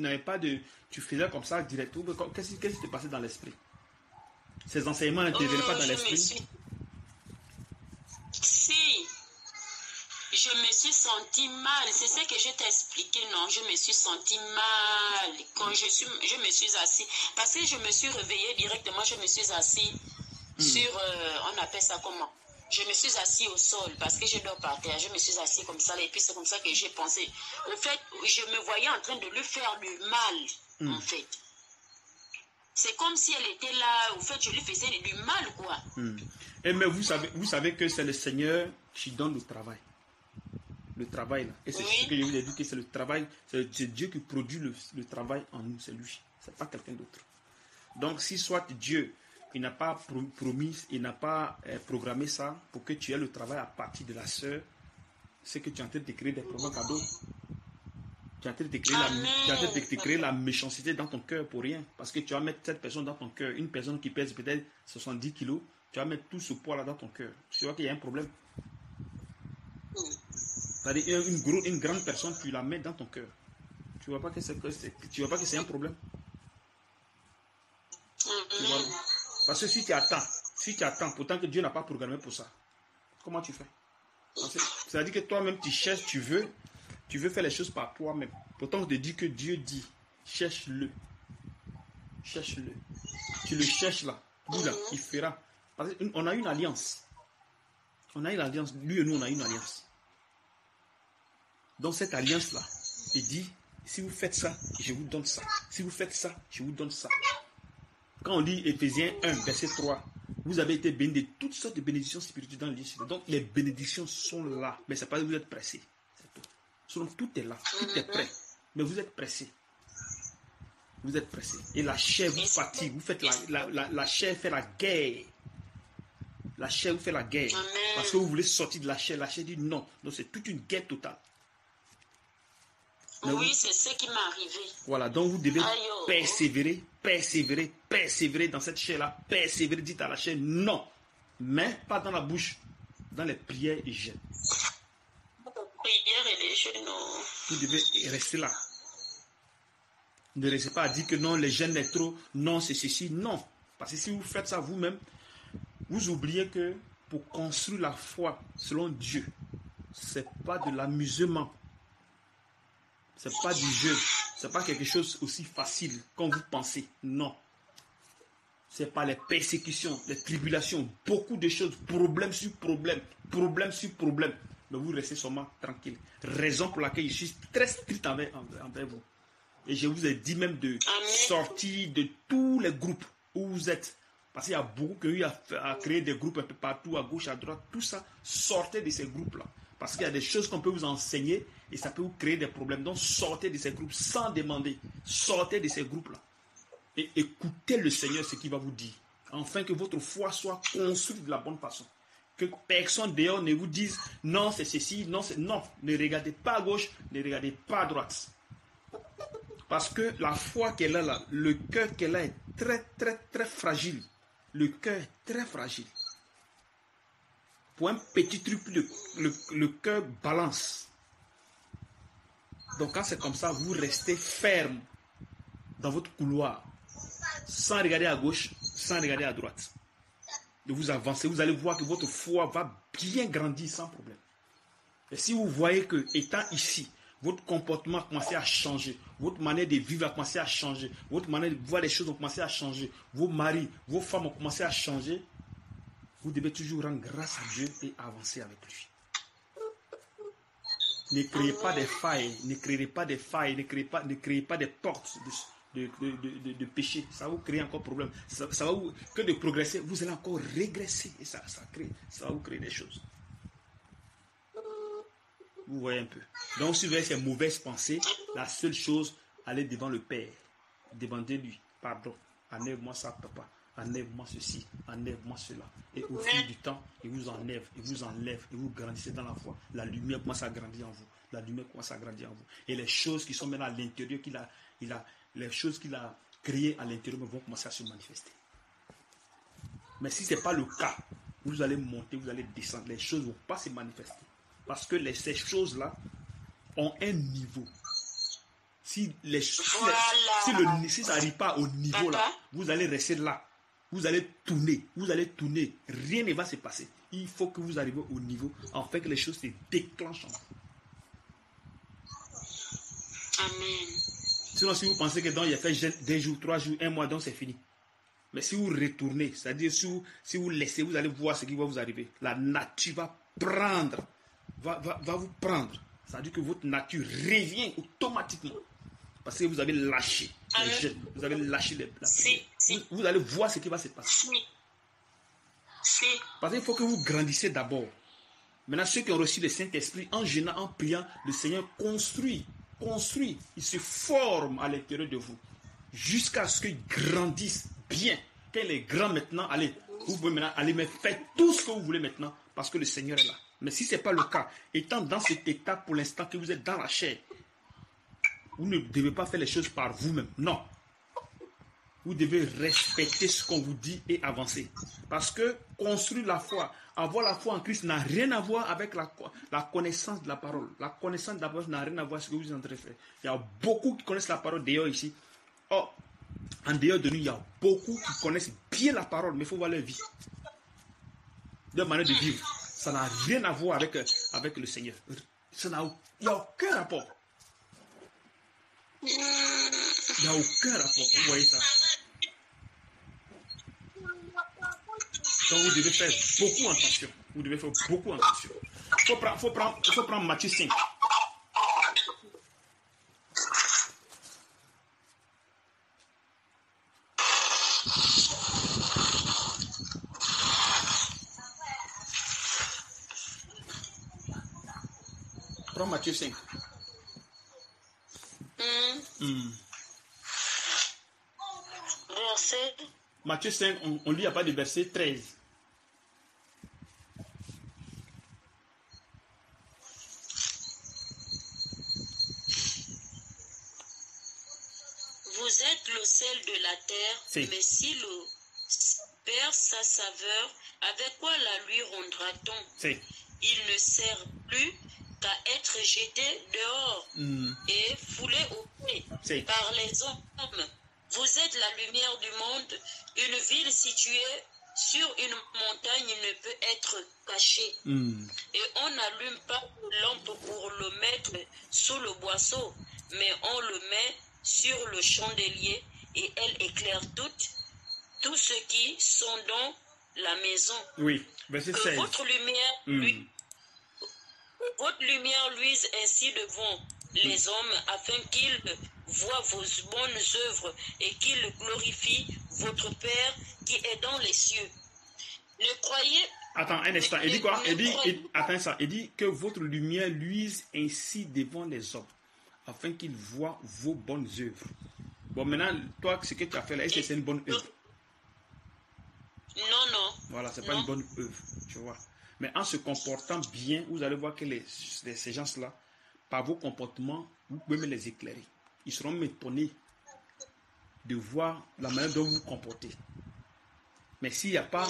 tu faisais comme ça directement? Qu'est-ce qui s'est passé dans l'esprit? Ces enseignements ne te venaient pas dans l'esprit? Si, je me suis senti mal. C'est ce que je t'ai expliqué, non? Je me suis senti mal quand je me suis assis. Parce que je me suis réveillée directement, je me suis assis sur, on appelle ça comment? Je me suis assis au sol parce que je dors par terre. Je me suis assis comme ça et puis c'est comme ça que j'ai pensé. En fait, je me voyais en train de lui faire du mal, en fait. C'est comme si elle était là, en fait, je lui faisais du mal, quoi. Et mais vous savez que c'est le Seigneur qui donne le travail. Le travail, là. Et c'est ce que je vous ai dit, que c'est le travail, c'est Dieu qui produit le travail en nous, c'est lui. C'est pas quelqu'un d'autre. Donc, si soit Dieu, il n'a pas promis, il n'a pas programmé ça pour que tu aies le travail à partir de la sœur, c'est que tu es en train de créer des problèmes cadeaux. Tu es en train de créer la méchanceté dans ton cœur pour rien. Parce que tu vas mettre cette personne dans ton cœur. Une personne qui pèse peut-être 70 kilos, tu vas mettre tout ce poids-là dans ton cœur. Tu vois qu'il y a un problème. C'est-à-dire une grande personne, tu la mets dans ton cœur. Tu vois pas que c'est un problème. Tu vois? Parce que si tu attends, pourtant que Dieu n'a pas programmé pour ça, comment tu fais? C'est-à-dire que toi-même, tu cherches, tu veux faire les choses par toi-même. Pourtant, on te dit que Dieu dit, cherche-le. Cherche-le. Tu le cherches là. Lui là, il fera. Parce qu'on a une alliance. Lui et nous, on a une alliance. Donc cette alliance-là, il dit, si vous faites ça, je vous donne ça. Si vous faites ça, je vous donne ça. Quand on lit Éphésiens 1, verset 3, vous avez été bénis de toutes sortes de bénédictions spirituelles dans le ciel. Donc les bénédictions sont là, mais ce n'est pas que vous êtes pressés. Donc tout est là, tout est prêt. Mais vous êtes pressés. Vous êtes pressés. Et la chair vous fatigue. Vous faites la chair fait la guerre. La chair vous fait la guerre. Parce que vous voulez sortir de la chair. La chair dit non. Donc c'est toute une guerre totale. Mais oui, c'est ce qui m'est arrivé. Voilà, donc vous devez persévérer dans cette chair-là. Persévérer, dites à la chair non. Mais pas dans la bouche, dans les prières et jeûnes. Prières et les jeûnes, non. Vous devez rester là. Ne restez pas à dire que non, les jeûnes est trop, non, c'est ceci, non. Parce que si vous faites ça vous-même, vous oubliez que pour construire la foi selon Dieu, c'est pas de l'amusement. C'est pas du jeu. C'est pas quelque chose aussi facile comme vous pensez. Non. C'est pas les persécutions, les tribulations, beaucoup de choses, problème sur problème, problème sur problème. Mais vous restez seulement tranquille. Raison pour laquelle je suis très strict envers vous. Et je vous ai dit même de sortir de tous les groupes où vous êtes. Parce qu'il y a beaucoup qui ont eu à créer des groupes un peu partout, à gauche, à droite. Tout ça, sortez de ces groupes-là. Parce qu'il y a des choses qu'on peut vous enseigner et ça peut vous créer des problèmes. Donc sortez de ces groupes sans demander. Sortez de ces groupes-là. Et écoutez le Seigneur ce qu'il va vous dire. Afin que votre foi soit construite de la bonne façon. Que personne dehors ne vous dise non c'est ceci, non c'est... Non, ne regardez pas à gauche, ne regardez pas à droite. Parce que la foi qu'elle a là, le cœur qu'elle a est très très très fragile. Le cœur est très fragile. Pour un petit truc, le cœur balance. Donc quand c'est comme ça, vous restez ferme dans votre couloir, sans regarder à gauche, sans regarder à droite. Et vous avancez, vous allez voir que votre foi va bien grandir sans problème. Et si vous voyez que, étant ici, votre comportement a commencé à changer, votre manière de vivre a commencé à changer, votre manière de voir les choses a commencé à changer, vos maris, vos femmes ont commencé à changer, vous devez toujours rendre grâce à Dieu et avancer avec lui. Ne créez pas des failles, ne créez pas des failles, ne créez pas des portes de péché. Ça va vous créer encore problème. Ça va vous, que de progresser, vous allez encore régresser. Et ça va vous créer des choses. Vous voyez un peu. Donc, si vous avez ces mauvaises pensées, la seule chose, allez devant le Père. Demandez-lui, pardon, enlève-moi ça, papa. Enlève-moi ceci, enlève-moi cela. Et au fil du temps, il vous enlève, et vous grandissez dans la foi. La lumière commence à grandir en vous. La lumière commence à grandir en vous. Et les choses qui sont maintenant à l'intérieur, les choses qu'il a créées à l'intérieur vont commencer à se manifester. Mais si ce n'est pas le cas, vous allez monter, vous allez descendre. Les choses ne vont pas se manifester. Parce que ces choses-là ont un niveau. Si ça n'arrive pas au niveau là, vous allez rester là. Vous allez tourner, rien ne va se passer. Il faut que vous arriviez au niveau, afin que les choses se déclenchent en vous. Amen. Sinon, si vous pensez que il y a fait 2 jours, 3 jours, 1 mois, donc c'est fini. Mais si vous retournez, c'est-à-dire si vous laissez, vous allez voir ce qui va vous arriver. La nature va vous prendre. C'est-à-dire que votre nature revient automatiquement. Parce que vous avez lâché les jeunes, vous avez lâché vous allez voir ce qui va se passer. Parce qu'il faut que vous grandissiez d'abord. Maintenant, ceux qui ont reçu le Saint-Esprit, en jeûnant, en priant, le Seigneur construit. Il se forme à l'intérieur de vous. Jusqu'à ce qu'il grandisse bien. Quand il est grand maintenant, vous pouvez maintenant aller faire tout ce que vous voulez maintenant. Parce que le Seigneur est là. Mais si ce n'est pas le cas, étant dans cet état pour l'instant que vous êtes dans la chair, vous ne devez pas faire les choses par vous-même. Non. Vous devez respecter ce qu'on vous dit et avancer. Parce que construire la foi, avoir la foi en Christ n'a rien à voir avec la connaissance de la parole. La connaissance de la parole n'a rien à voir avec ce que vous êtes en train de faire. Il y a beaucoup qui connaissent la parole dehors ici. Oh, en dehors de nous, il y a beaucoup qui connaissent bien la parole, mais il faut voir leur vie. Leur manière de vivre. Ça n'a rien à voir avec le Seigneur. Il n'y a aucun rapport. Il n'y a aucun rapport. Vous voyez ça? Donc vous devez faire beaucoup attention. Vous devez faire beaucoup attention. Il faut prendre Matthieu 5. Prends Matthieu 5. Verset. Matthieu 5, on lit à part du verset 13. Vous êtes le sel de la terre, mais si l'eau perd sa saveur, avec quoi la lui rendra-t-on? Il ne sert plus qu'à être jeté dehors et foulé au pied par les hommes. Vous êtes la lumière du monde. Une ville située sur une montagne ne peut être cachée. Et on n'allume pas une lampe pour le mettre sous le boisseau, mais on le met sur le chandelier et elle éclaire tous ceux qui sont dans la maison. Oui, verset 16. Votre lumière luise ainsi devant les hommes afin qu'ils voient vos bonnes œuvres et qu'ils glorifient votre Père qui est dans les cieux. Ne croyez. Attends un instant. Il dit quoi? Attends ça. Il dit que votre lumière luise ainsi devant les hommes, afin qu'ils voient vos bonnes œuvres. Bon, maintenant, toi, ce que tu as fait là, est-ce que c'est une bonne œuvre? Non. Voilà, c'est pas une bonne œuvre, tu vois. Mais en se comportant bien, vous allez voir que ces gens-là, par vos comportements, vous pouvez même les éclairer. Ils seront étonnés de voir la manière dont vous vous comportez. Mais s'il n'y a pas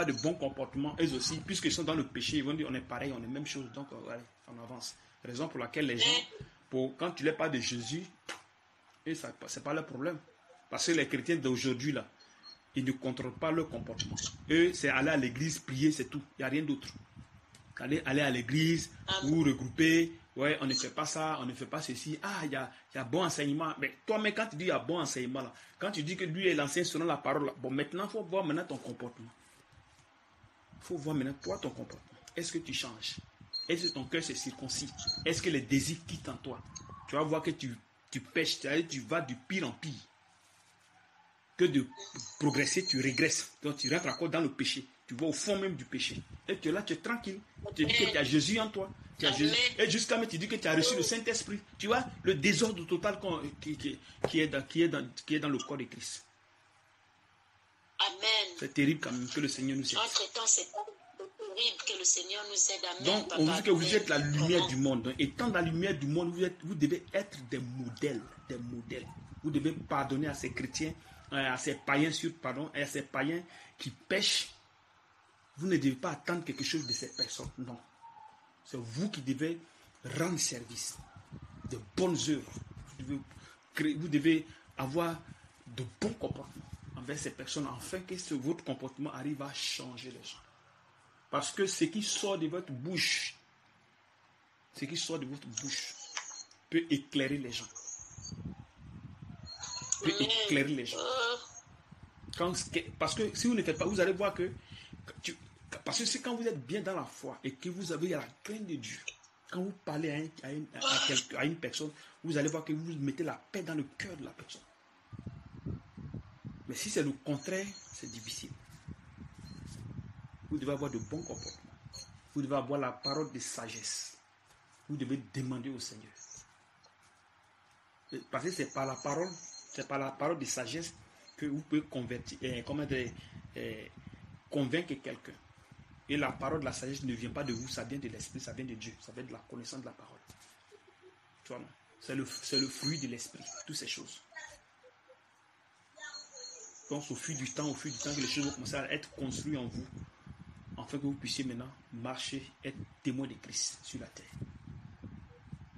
de bon comportement, eux aussi, puisqu'ils sont dans le péché, ils vont dire on est pareil, on est même chose, donc allez, on avance. Raison pour laquelle les gens, quand tu leur parles de Jésus, et ça, c'est pas leur problème. Parce que les chrétiens d'aujourd'hui, là, ils ne contrôlent pas leur comportement. Eux, c'est aller à l'église, prier, c'est tout. Il n'y a rien d'autre. Aller à l'église, vous regrouper, ouais, on ne fait pas ça, on ne fait pas ceci. Ah, il y a bon enseignement. Mais toi-même, quand tu dis il y a bon enseignement, là, quand tu dis que lui est l'enseigne selon la parole, là, bon, maintenant, il faut voir maintenant ton comportement. Il faut voir maintenant, toi, ton comportement. Est-ce que tu changes? Est-ce que ton cœur se circoncis? Est-ce que les désirs quittent en toi? Tu vas voir que tu pêches, tu vas du pire en pire. Que de progresser, tu régresses. Donc tu rentres encore dans le péché. Tu vas au fond même du péché. Et tu es là, tu es tranquille. Tu dis que tu as Jésus en toi. Tu as Jésus. Et jusqu'à même tu dis que tu as reçu le Saint-Esprit. Tu vois le désordre total qui est dans le corps de Christ. Amen. C'est terrible quand même que le Seigneur nous aide. Entre-temps, c'est terrible que le Seigneur nous aide. Amen. Donc on vous dit que vous êtes la lumière du monde. Donc, étant la lumière du monde, vous devez être des modèles. Des modèles. Vous devez pardonner à ces chrétiens, à ces païens et à ces païens qui pêchent. Vous ne devez pas attendre quelque chose de ces personnes. Non. C'est vous qui devez rendre service. De bonnes œuvres. Vous devez avoir de bons comportements envers ces personnes afin que votre comportement arrive à changer les gens. Parce que ce qui sort de votre bouche, peut éclairer les gens. Parce que si vous ne faites pas, vous allez voir que parce que c'est quand vous êtes bien dans la foi et que vous avez la crainte de Dieu, quand vous parlez à une personne, vous allez voir que vous mettez la paix dans le cœur de la personne. Mais si c'est le contraire, c'est difficile. Vous devez avoir de bons comportements. Vous devez avoir la parole de sagesse. Vous devez demander au Seigneur. Parce que c'est par la parole de sagesse que vous pouvez convaincre quelqu'un. Et la parole de la sagesse ne vient pas de vous, ça vient de l'esprit, ça vient de Dieu, ça vient de la connaissance de la parole. Tu vois, c'est le fruit de l'esprit, toutes ces choses. Donc au fil du temps que les choses vont commencer à être construites en vous, afin que vous puissiez maintenant marcher, être témoin de Christ sur la terre.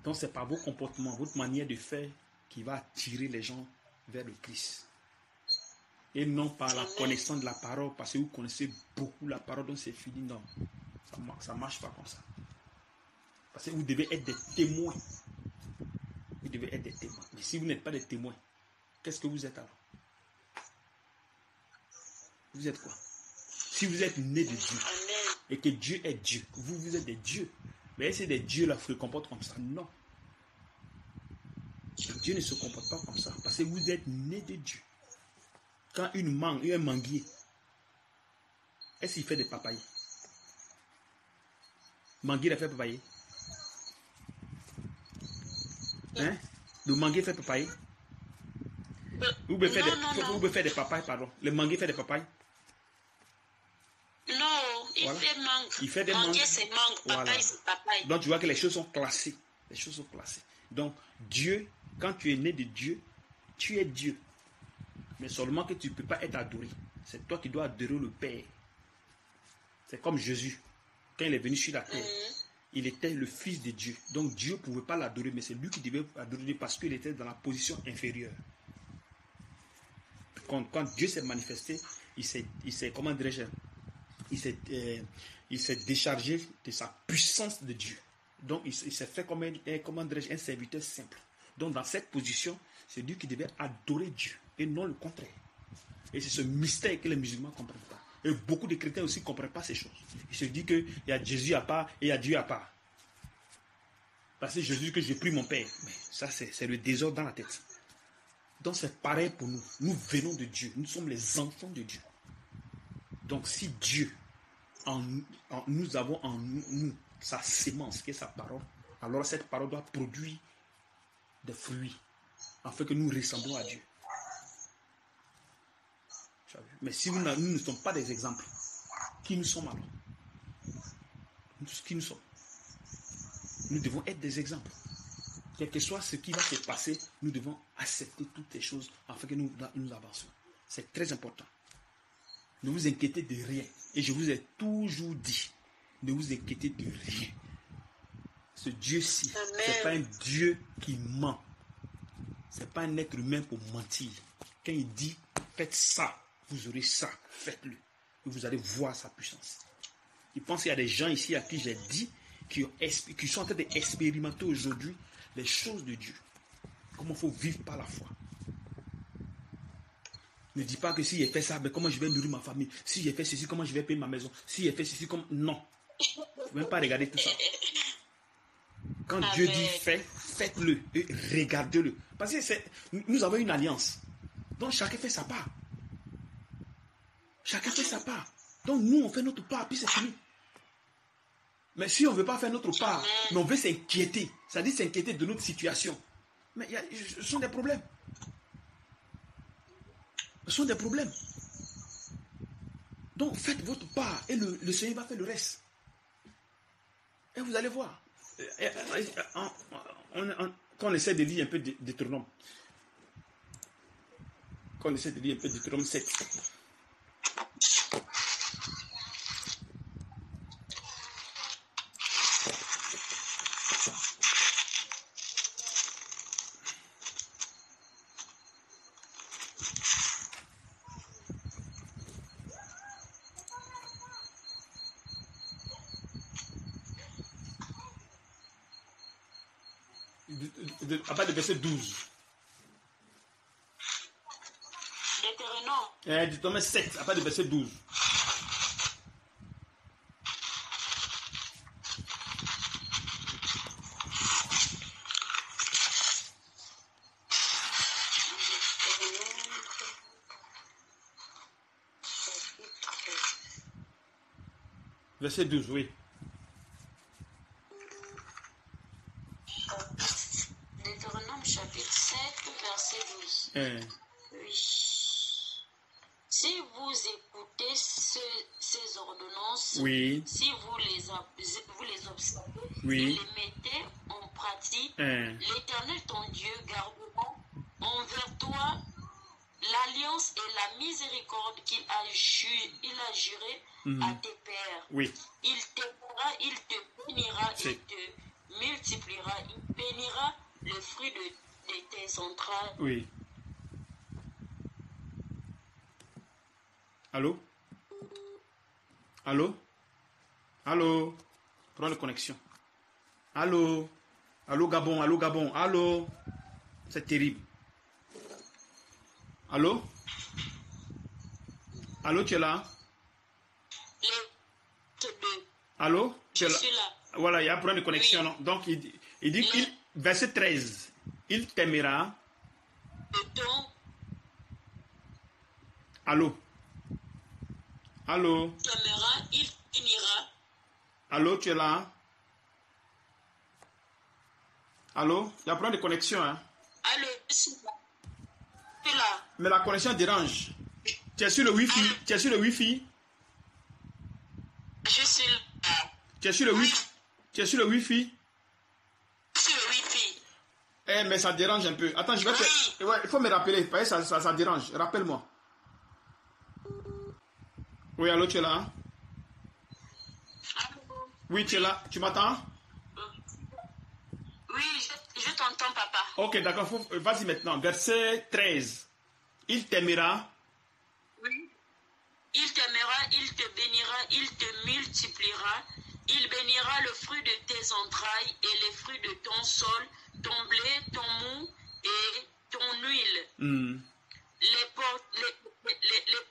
Donc c'est par vos comportements, votre manière de faire qui va attirer les gens vers le Christ. Et non par la connaissance de la parole, parce que vous connaissez beaucoup la parole, donc c'est fini. Non, ça ne marche pas comme ça. Parce que vous devez être des témoins. Vous devez être des témoins. Mais si vous n'êtes pas des témoins, qu'est-ce que vous êtes alors? Vous êtes quoi? Si vous êtes né de Dieu et que Dieu est Dieu, vous êtes des dieux. Mais est-ce que des dieux là se comportent comme ça? Non. Dieu ne se comporte pas comme ça. Parce que vous êtes né de Dieu. Quand un manguier, est-ce qu'il fait des papayes? Manguier a fait papayer. Hein? Le manguier fait papayer. Vous pouvez faire des papayes, pardon. Le manguier fait des papayes. Non, il fait des mangues. Manguier, c'est mangue. Papaye, c'est papaye. Donc tu vois que les choses sont classées. Donc Dieu, quand tu es né de Dieu, tu es Dieu. Mais seulement que tu ne peux pas être adoré. C'est toi qui dois adorer le Père. C'est comme Jésus. Quand il est venu sur la terre, il était le Fils de Dieu. Donc Dieu ne pouvait pas l'adorer, mais c'est lui qui devait adorer parce qu'il était dans la position inférieure. Quand Dieu s'est manifesté, il s'est déchargé de sa puissance de Dieu. Donc il s'est fait comme un serviteur simple. Donc dans cette position, c'est Dieu qui devait adorer Dieu et non le contraire. Et c'est ce mystère que les musulmans ne comprennent pas. Et beaucoup de chrétiens aussi ne comprennent pas ces choses. Ils se disent qu'il y a Jésus à part et il y a Dieu à part. Parce que Jésus que j'ai pris mon Père. Mais ça, c'est le désordre dans la tête. Donc c'est pareil pour nous. Nous venons de Dieu. Nous sommes les enfants de Dieu. Donc si Dieu, nous avons en nous sa sémence, qui est sa parole, alors cette parole doit produire des fruits, afin que nous ressemblons à Dieu. Mais si nous ne sommes pas des exemples, qui nous sommes alors? Qui nous sommes? Nous devons être des exemples. Quel que soit ce qui va se passer, nous devons accepter toutes ces choses afin que nous avancions. C'est très important. Ne vous inquiétez de rien. Et je vous ai toujours dit, ne vous inquiétez de rien. Ce Dieu-ci, ce n'est pas un Dieu qui ment. Ce n'est pas un être humain pour mentir. Quand il dit, faites ça, vous aurez ça, faites-le. Et vous allez voir sa puissance. Je pense qu'il y a des gens ici à qui j'ai dit, qui sont en train d'expérimenter aujourd'hui les choses de Dieu. Comment il faut vivre par la foi. Ne dis pas que si j'ai fait ça, ben comment je vais nourrir ma famille. Si j'ai fait ceci, comment je vais payer ma maison. Si j'ai fait ceci, comment... Non. Il ne faut même pas regarder tout ça. Quand Dieu dit faites-le et regardez-le. Parce que nous avons une alliance. Donc chacun fait sa part. Chacun fait sa part. Donc nous, on fait notre part, puis c'est fini. Mais si on ne veut pas faire notre part, mais on veut s'inquiéter, c'est-à-dire s'inquiéter de notre situation, mais ce sont des problèmes. Ce sont des problèmes. Donc faites votre part et le Seigneur va faire le reste. Et vous allez voir. Quand on essaie de lire un peu Deutéronome, quand on essaie de lire un peu Deutéronome 7, à partir du verset 12. Deutéronome 7, à partir du verset 12. Verset 12, oui. Deutéronome chapitre 7, verset 12. Oui. Si vous écoutez ces ordonnances, oui. Si vous les observez, oui. et les mettez en pratique, l'Éternel ton Dieu gardera envers toi l'alliance et la miséricorde qu'il a juré à tes pères. Oui. Il t'aimera, il te bénira, il te multipliera, il bénira le fruit de tes entrailles. Oui. Allô? Allô? Allô? Prends la connexion. Allô? Allô Gabon? Allô Gabon? Allô? C'est terrible. Allô? Allô, tu es là? Allô? Tu es là? Je suis là. Voilà, il y a un problème de connexion. Oui. Donc, il dit qu'il, verset 13, il t'aimera. Allô? Allô? Il t'aimera, il bénira. Allô, tu es là? Allô? Il y a un problème de connexion, hein? Allô, je suis là. Mais la connexion dérange. Tu es sur le Wi-Fi? Allô? Tu es sur le Wi-Fi? Je suis là. Tu es sur le Wi-Fi? Tu es sur le Wi-Fi? Sur le Wi-Fi. Eh, mais ça dérange un peu. Attends, je vais te... Ouais, il faut me rappeler. Parce que ça dérange. Rappelle-moi. Oui, allô, tu es là? Allô? Oui, tu es là. Tu m'entends? Oui, je t'entends, papa. Ok, d'accord. Vas-y maintenant. Verset 13. Il t'aimera. Oui. Il t'aimera, il te bénira, il te multipliera. Il bénira le fruit de tes entrailles et les fruits de ton sol, ton blé, ton mou et ton huile. Les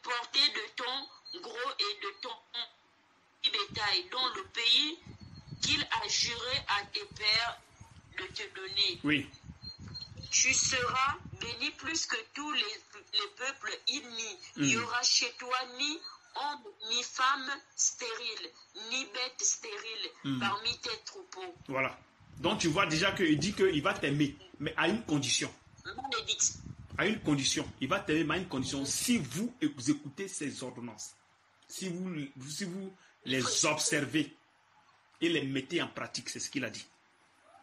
portées de ton gros et de ton bétail dans le pays qu'il a juré à tes pères de te donner. Oui. Tu seras béni plus que tous les peuples ennemis. Il n'y aura chez toi ni homme ni femme stérile, ni bête stérile parmi tes troupeaux. Voilà. Donc tu vois déjà qu'il dit qu'il va t'aimer, mais à une condition. Malédiction. À une condition. Il va t'aimer, mais à une condition. Si vous écoutez ces ordonnances, si vous les observez et les mettez en pratique, c'est ce qu'il a dit.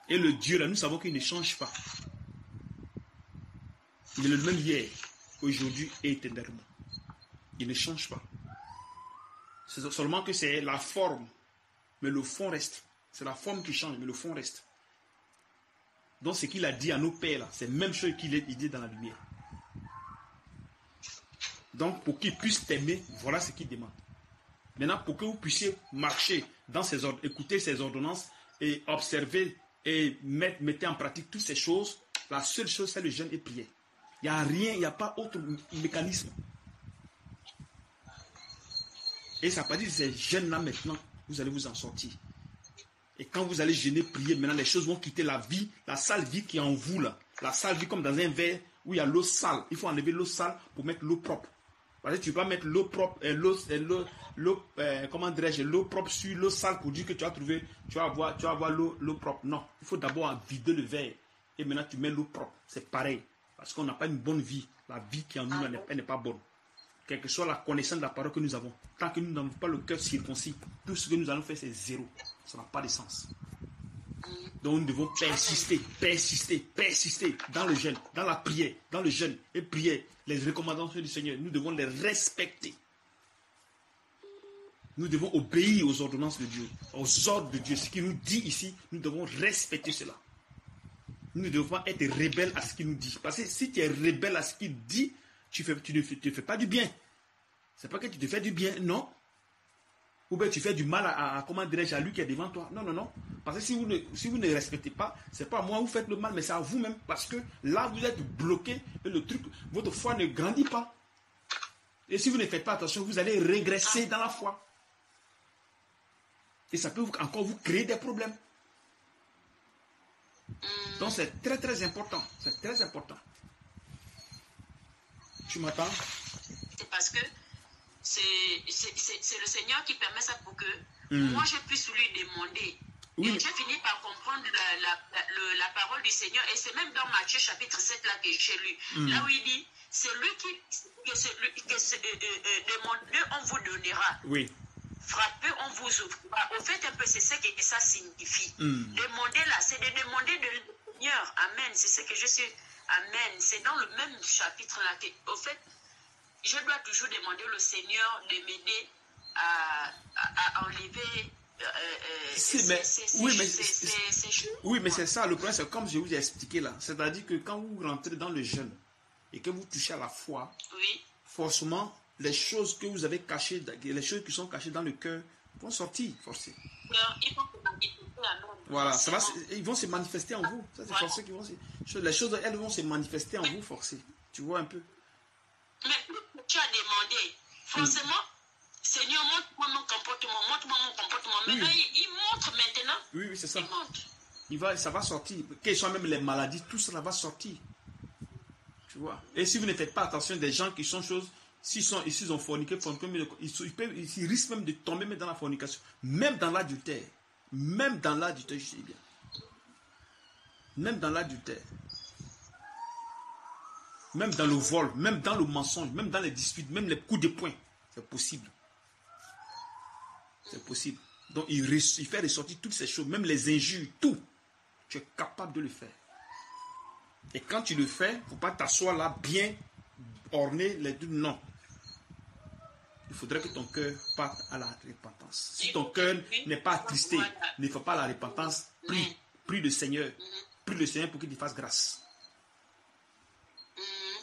Et le Dieu là, nous savons qu'il ne change pas. Il est le même hier, aujourd'hui et éternellement. Il ne change pas. C'est seulement que c'est la forme, mais le fond reste. C'est la forme qui change, mais le fond reste. Donc ce qu'il a dit à nos pères là, c'est la même chose qu'il dit dans la lumière. Donc pour qu'ils puissent t'aimer, voilà ce qu'il demande. Maintenant, pour que vous puissiez marcher dans ces ordres, écouter ces ordonnances et observer et mettre en pratique toutes ces choses, la seule chose c'est le jeûne et prière. Il n'y a rien, il n'y a pas autre mécanisme. Et ça ne veut pas dire que ces jeûnes-là maintenant, vous allez vous en sortir. Et quand vous allez jeûner, prier, maintenant les choses vont quitter la vie, la sale vie qui est en vous là. La sale vie comme dans un verre où il y a l'eau sale. Il faut enlever l'eau sale pour mettre l'eau propre. Parce que tu ne peux pas mettre l'eau propre, l'eau propre sur l'eau sale pour dire que tu vas avoir l'eau propre. Non, il faut d'abord vider le verre. Et maintenant tu mets l'eau propre. C'est pareil. Parce qu'on n'a pas une bonne vie. La vie qui est en nous n'est pas bonne. Quelle que soit la connaissance de la parole que nous avons. Tant que nous n'avons pas le cœur circoncis, tout ce que nous allons faire c'est zéro. Ça n'a pas de sens. Donc nous devons persister dans le jeûne, dans la prière, dans le jeûne et prière. Les recommandations du Seigneur, nous devons les respecter. Nous devons obéir aux ordonnances de Dieu, aux ordres de Dieu. Ce qu'il nous dit ici, nous devons respecter cela. Nous ne devons pas être rebelles à ce qu'il nous dit. Parce que si tu es rebelle à ce qu'il dit, tu ne fais pas du bien. C'est pas que tu te fais du bien, non. Ou bien tu fais du mal à lui qui est devant toi. Non, non, non. Parce que si vous ne respectez pas, c'est pas à moi vous faites le mal, mais c'est à vous-même. Parce que là, vous êtes bloqué et le truc, votre foi ne grandit pas. Et si vous ne faites pas attention, vous allez régresser dans la foi. Et ça peut encore vous créer des problèmes. Donc c'est très très important. C'est très important. Tu m'entends? C'est parce que c'est le Seigneur qui permet ça pour que moi je puisse lui demander. Oui. Et j'ai fini par comprendre la parole du Seigneur. Et c'est même dans Matthieu chapitre 7 là que j'ai lu. Là où il dit, c'est lui demandez, on vous donnera. Oui. Frappez, on vous ouvrira. Au fait, un peu, c'est ce que ça signifie. Demander là, c'est de demander de Seigneur. Amen. C'est ce que je suis. Amen. C'est dans le même chapitre là que, au fait, je dois toujours demander au Seigneur de m'aider à enlever. Oui, mais c'est ça le problème, c'est comme je vous ai expliqué là. C'est-à-dire que quand vous rentrez dans le jeûne et que vous touchez à la foi, forcément, les choses que vous avez cachées, les choses qui sont cachées dans le cœur vont sortir, forcément. Voilà, ils vont se manifester en vous. Ça, c'est forcé qu'ils vont les choses, elles vont se manifester en vous, forcé. Tu vois un peu. Mais tu as demandé, forcément, Seigneur, montre-moi mon comportement. Maintenant, il montre maintenant. Oui, c'est ça. Il montre. Ça va sortir. Quelles soient même les maladies, tout ça va sortir. Tu vois. Et si vous ne faites pas attention des gens qui sont choses, s'ils ont forniqué, ils risquent même de tomber dans la fornication. Même dans l'adultère. Je sais bien. Même dans l'adultère. Même dans le vol, même dans le mensonge, même dans les disputes, même les coups de poing. C'est possible. C'est possible. Donc il fait ressortir toutes ces choses, même les injures, tout. Tu es capable de le faire. Et quand tu le fais, il ne faut pas t'asseoir là bien orné les deux. Non. Il faudrait que ton cœur parte à la repentance. Si ton cœur n'est pas attristé, ne fait pas la repentance, prie le Seigneur. Prie le Seigneur pour qu'il te fasse grâce.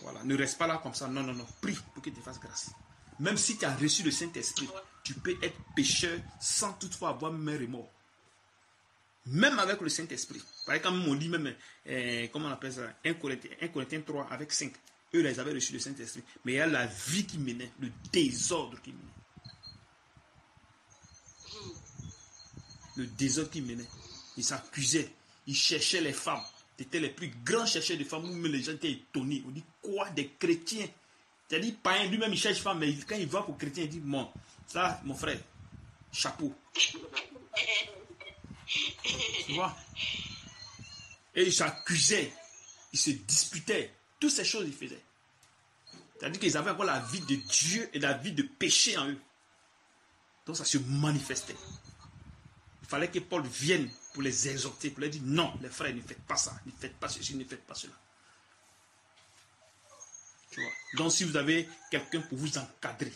Voilà, ne reste pas là comme ça. Non, non, non. Prie pour qu'il te fasse grâce. Même si tu as reçu le Saint-Esprit, tu peux être pécheur sans toutefois avoir même un remords. Même avec le Saint-Esprit. Par exemple, on lit même, comment on appelle ça, 1 Corinthiens 3 avec 5. Eux, ils avaient reçu le Saint-Esprit. Mais il y a la vie qui menait, le désordre qui menait. Le désordre qui menait. Ils s'accusaient. Ils cherchaient les femmes. C'était les plus grands chercheurs de femmes. Où même les gens étaient étonnés. On dit quoi, des chrétiens C'est-à-dire, païen, lui-même, il cherche femme, mais quand il va pour chrétien, il dit, bon, ça, mon frère, chapeau. Tu vois? Et il s'accusait, il se disputait, toutes ces choses, il faisait. C'est-à-dire qu'ils avaient encore la vie de Dieu et la vie de péché en eux. Donc ça se manifestait. Il fallait que Paul vienne pour les exhorter, pour leur dire, non, les frères, ne faites pas ça, ne faites pas ceci, ne faites pas cela. Tu vois? Donc si vous avez quelqu'un pour vous encadrer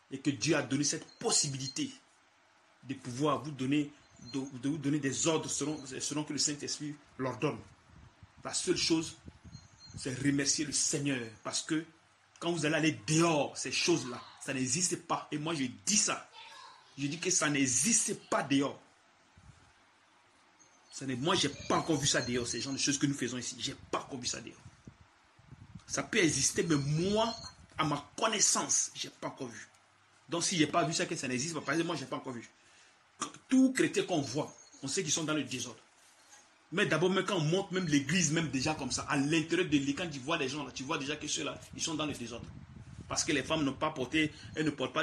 et que Dieu a donné cette possibilité de pouvoir vous donner, de vous donner des ordres selon que le Saint-Esprit l'ordonne, la seule chose, c'est remercier le Seigneur, parce que quand vous allez aller dehors, ces choses-là, ça n'existe pas. Et moi je dis ça, je dis que ça n'existe pas dehors. Moi je n'ai pas encore vu ça dehors, ces genres de choses que nous faisons ici, je n'ai pas encore vu ça dehors. Ça peut exister, mais moi, à ma connaissance, je n'ai pas encore vu. Donc si je n'ai pas vu ça, que ça n'existe pas, par exemple, moi je n'ai pas encore vu. Tout chrétien qu'on voit, on sait qu'ils sont dans le désordre. Mais d'abord, même quand on monte même l'église, même déjà comme ça, à l'intérieur de l'église, quand tu vois les gens là, tu vois déjà que ceux-là, ils sont dans le désordre. Parce que les femmes n'ont pas porté, elles ne portent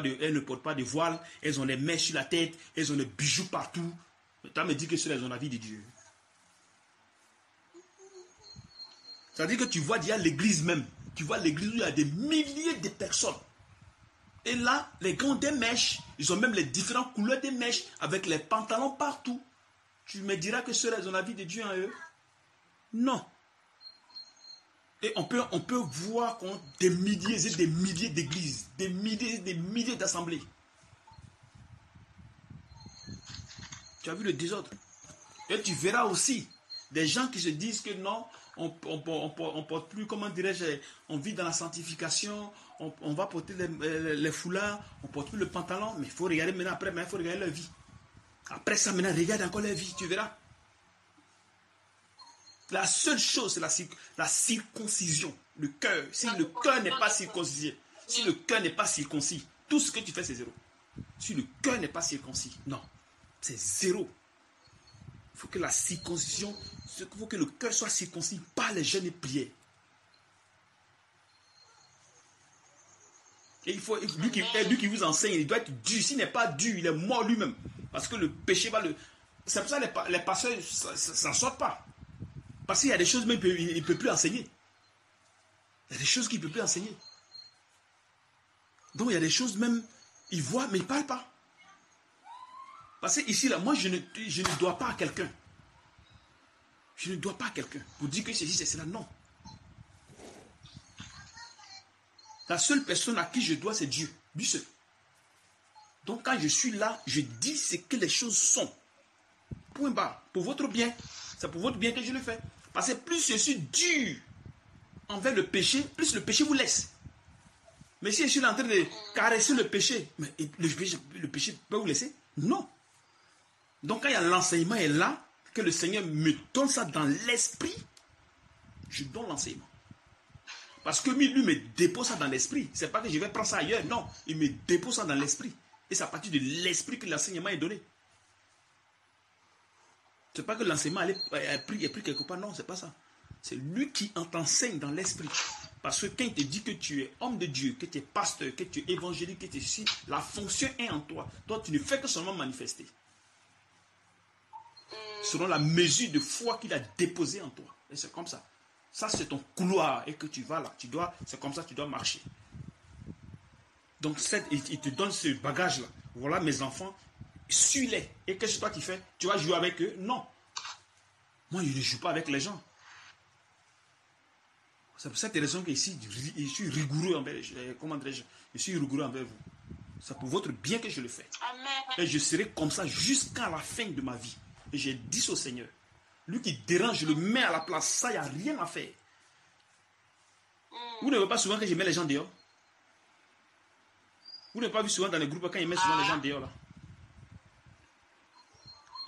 pas de voile, elles ont les mèches sur la tête, elles ont des bijoux partout. Mais tu me dis que ceux-là, ils ont la vie de Dieu. C'est-à-dire que tu vois déjà l'église même. Tu vois l'église où il y a des milliers de personnes. Et là, les gars ont des mèches. Ils ont même les différentes couleurs des mèches avec les pantalons partout. Tu me diras que ceux-là, ils ont la vie de Dieu en eux? Non. Et on peut voir des milliers et des milliers d'églises, des milliers et des milliers d'assemblées. Tu as vu le désordre? Et tu verras aussi des gens qui se disent que non, on porte plus, comment dirais-je, on vit dans la sanctification, on va porter les foulards, on porte plus le pantalon, mais il faut regarder maintenant après, mais il faut regarder leur vie. Après ça, maintenant, regarde encore leur vie, tu verras. La seule chose, c'est la circoncision, le cœur. Si le cœur n'est pas circoncisé, si le cœur n'est pas circoncis, tout ce que tu fais, c'est zéro. Si le cœur n'est pas circoncis, non, c'est zéro. Il faut que la circoncision, il faut que le cœur soit circoncis par les jeûnes et prières. Et il faut, lui qui vous enseigne, il doit être dur. S'il n'est pas dur, il est mort lui-même. Parce que le péché va le... C'est pour ça que les pasteurs ne s'en sortent pas. Parce qu'il y a des choses même qu'il ne peut plus enseigner. Il y a des choses qu'il ne peut plus enseigner. Donc il y a des choses même, il voit, mais il ne parle pas. Parce que ici, là, moi, je ne dois pas à quelqu'un. Je ne dois pas à quelqu'un. Pour dire que ceci, c'est cela, non. La seule personne à qui je dois, c'est Dieu. Lui seul. Donc quand je suis là, je dis ce que les choses sont. Point barre. Pour votre bien. C'est pour votre bien que je le fais. Parce que plus je suis dur envers le péché, plus le péché vous laisse. Mais si je suis en train de caresser le péché, mais le péché peut vous laisser? Non. Donc quand il y a l'enseignement est là, que le Seigneur me donne ça dans l'esprit, je donne l'enseignement. Parce que lui me dépose ça dans l'esprit. C'est pas que je vais prendre ça ailleurs, non. Il me dépose ça dans l'esprit. Et c'est à partir de l'esprit que l'enseignement est donné. C'est pas que l'enseignement est pris quelque part, non, c'est pas ça. C'est lui qui t'enseigne dans l'esprit. Parce que quand il te dit que tu es homme de Dieu, que tu es pasteur, que tu es évangélique, que tu es ici, la fonction est en toi. Toi, tu ne fais que seulement manifester. Selon la mesure de foi qu'il a déposée en toi. Et c'est comme ça. Ça, c'est ton couloir. Et que tu vas là. C'est comme ça que tu dois marcher. Donc, il te donne ce bagage-là. Voilà mes enfants. Suis-les. Et qu'est-ce que toi tu fais? Tu vas jouer avec eux? Non. Moi, je ne joue pas avec les gens. C'est pour cette raison qu'ici, je suis rigoureux envers comment dirais-je? Je suis rigoureux envers vous. C'est pour votre bien que je le fais. Amen. Et je serai comme ça jusqu'à la fin de ma vie. Et j'ai dit au Seigneur, lui qui dérange, je le mets à la place. Ça, il n'y a rien à faire. Vous ne voyez pas souvent que je mets les gens dehors? Vous n'avez pas vu souvent dans les groupes quand ils mettent souvent les gens dehors là?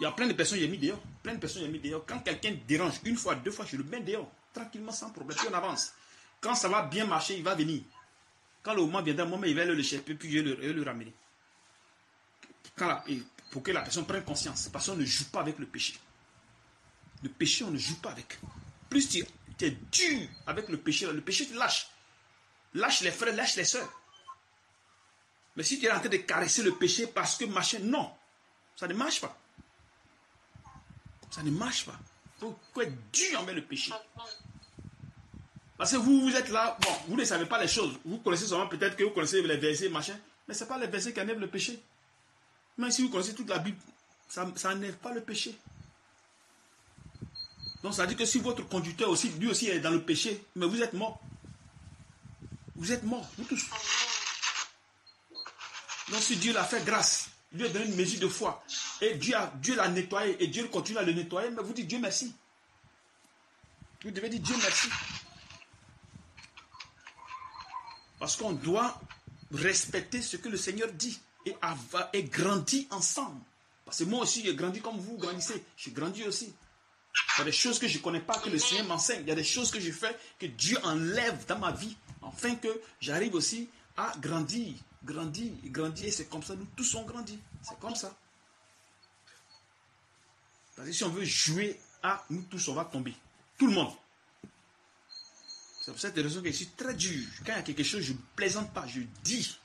Il y a plein de personnes qui ont mis dehors. Plein de personnes qui ont mis dehors. Quand quelqu'un dérange une fois, deux fois, je le mets dehors. Tranquillement, sans problème. Puis on avance. Quand ça va bien marcher, il va venir. Quand le moment viendra, moi, il va le chercher, puis je vais le ramener. Pour que la personne prenne conscience. Parce qu'on ne joue pas avec le péché. Le péché, on ne joue pas avec. Plus tu es dur avec le péché te lâche. Lâche les frères, lâche les sœurs. Mais si tu es en train de caresser le péché parce que machin, non. Ça ne marche pas. Ça ne marche pas. Il faut être dur envers le péché. Parce que vous êtes là, bon, vous ne savez pas les choses. Vous connaissez seulement peut-être que vous connaissez les versets, machin. Mais ce n'est pas les versets qui enlèvent le péché. Même si vous connaissez toute la Bible, ça n'enlève pas le péché. Donc ça veut dire que si votre conducteur aussi, lui aussi est dans le péché, mais vous êtes mort. Vous êtes morts, vous tous. Donc si Dieu l'a fait grâce, Dieu a donné une mesure de foi, et Dieu l'a nettoyé, et Dieu continue à le nettoyer, mais vous dites Dieu merci. Vous devez dire Dieu merci. Parce qu'on doit respecter ce que le Seigneur dit et grandir ensemble. Parce que moi aussi, j'ai grandi comme vous grandissez. J'ai grandi aussi. Il y a des choses que je ne connais pas, que le Seigneur m'enseigne. Il y a des choses que je fais, que Dieu enlève dans ma vie, afin que j'arrive aussi à grandir. Et c'est comme ça, nous tous on grandit. C'est comme ça. Parce que si on veut jouer à nous tous, on va tomber. Tout le monde. C'est pour cette raison que je suis très dur. Quand il y a quelque chose, je ne plaisante pas, je dis.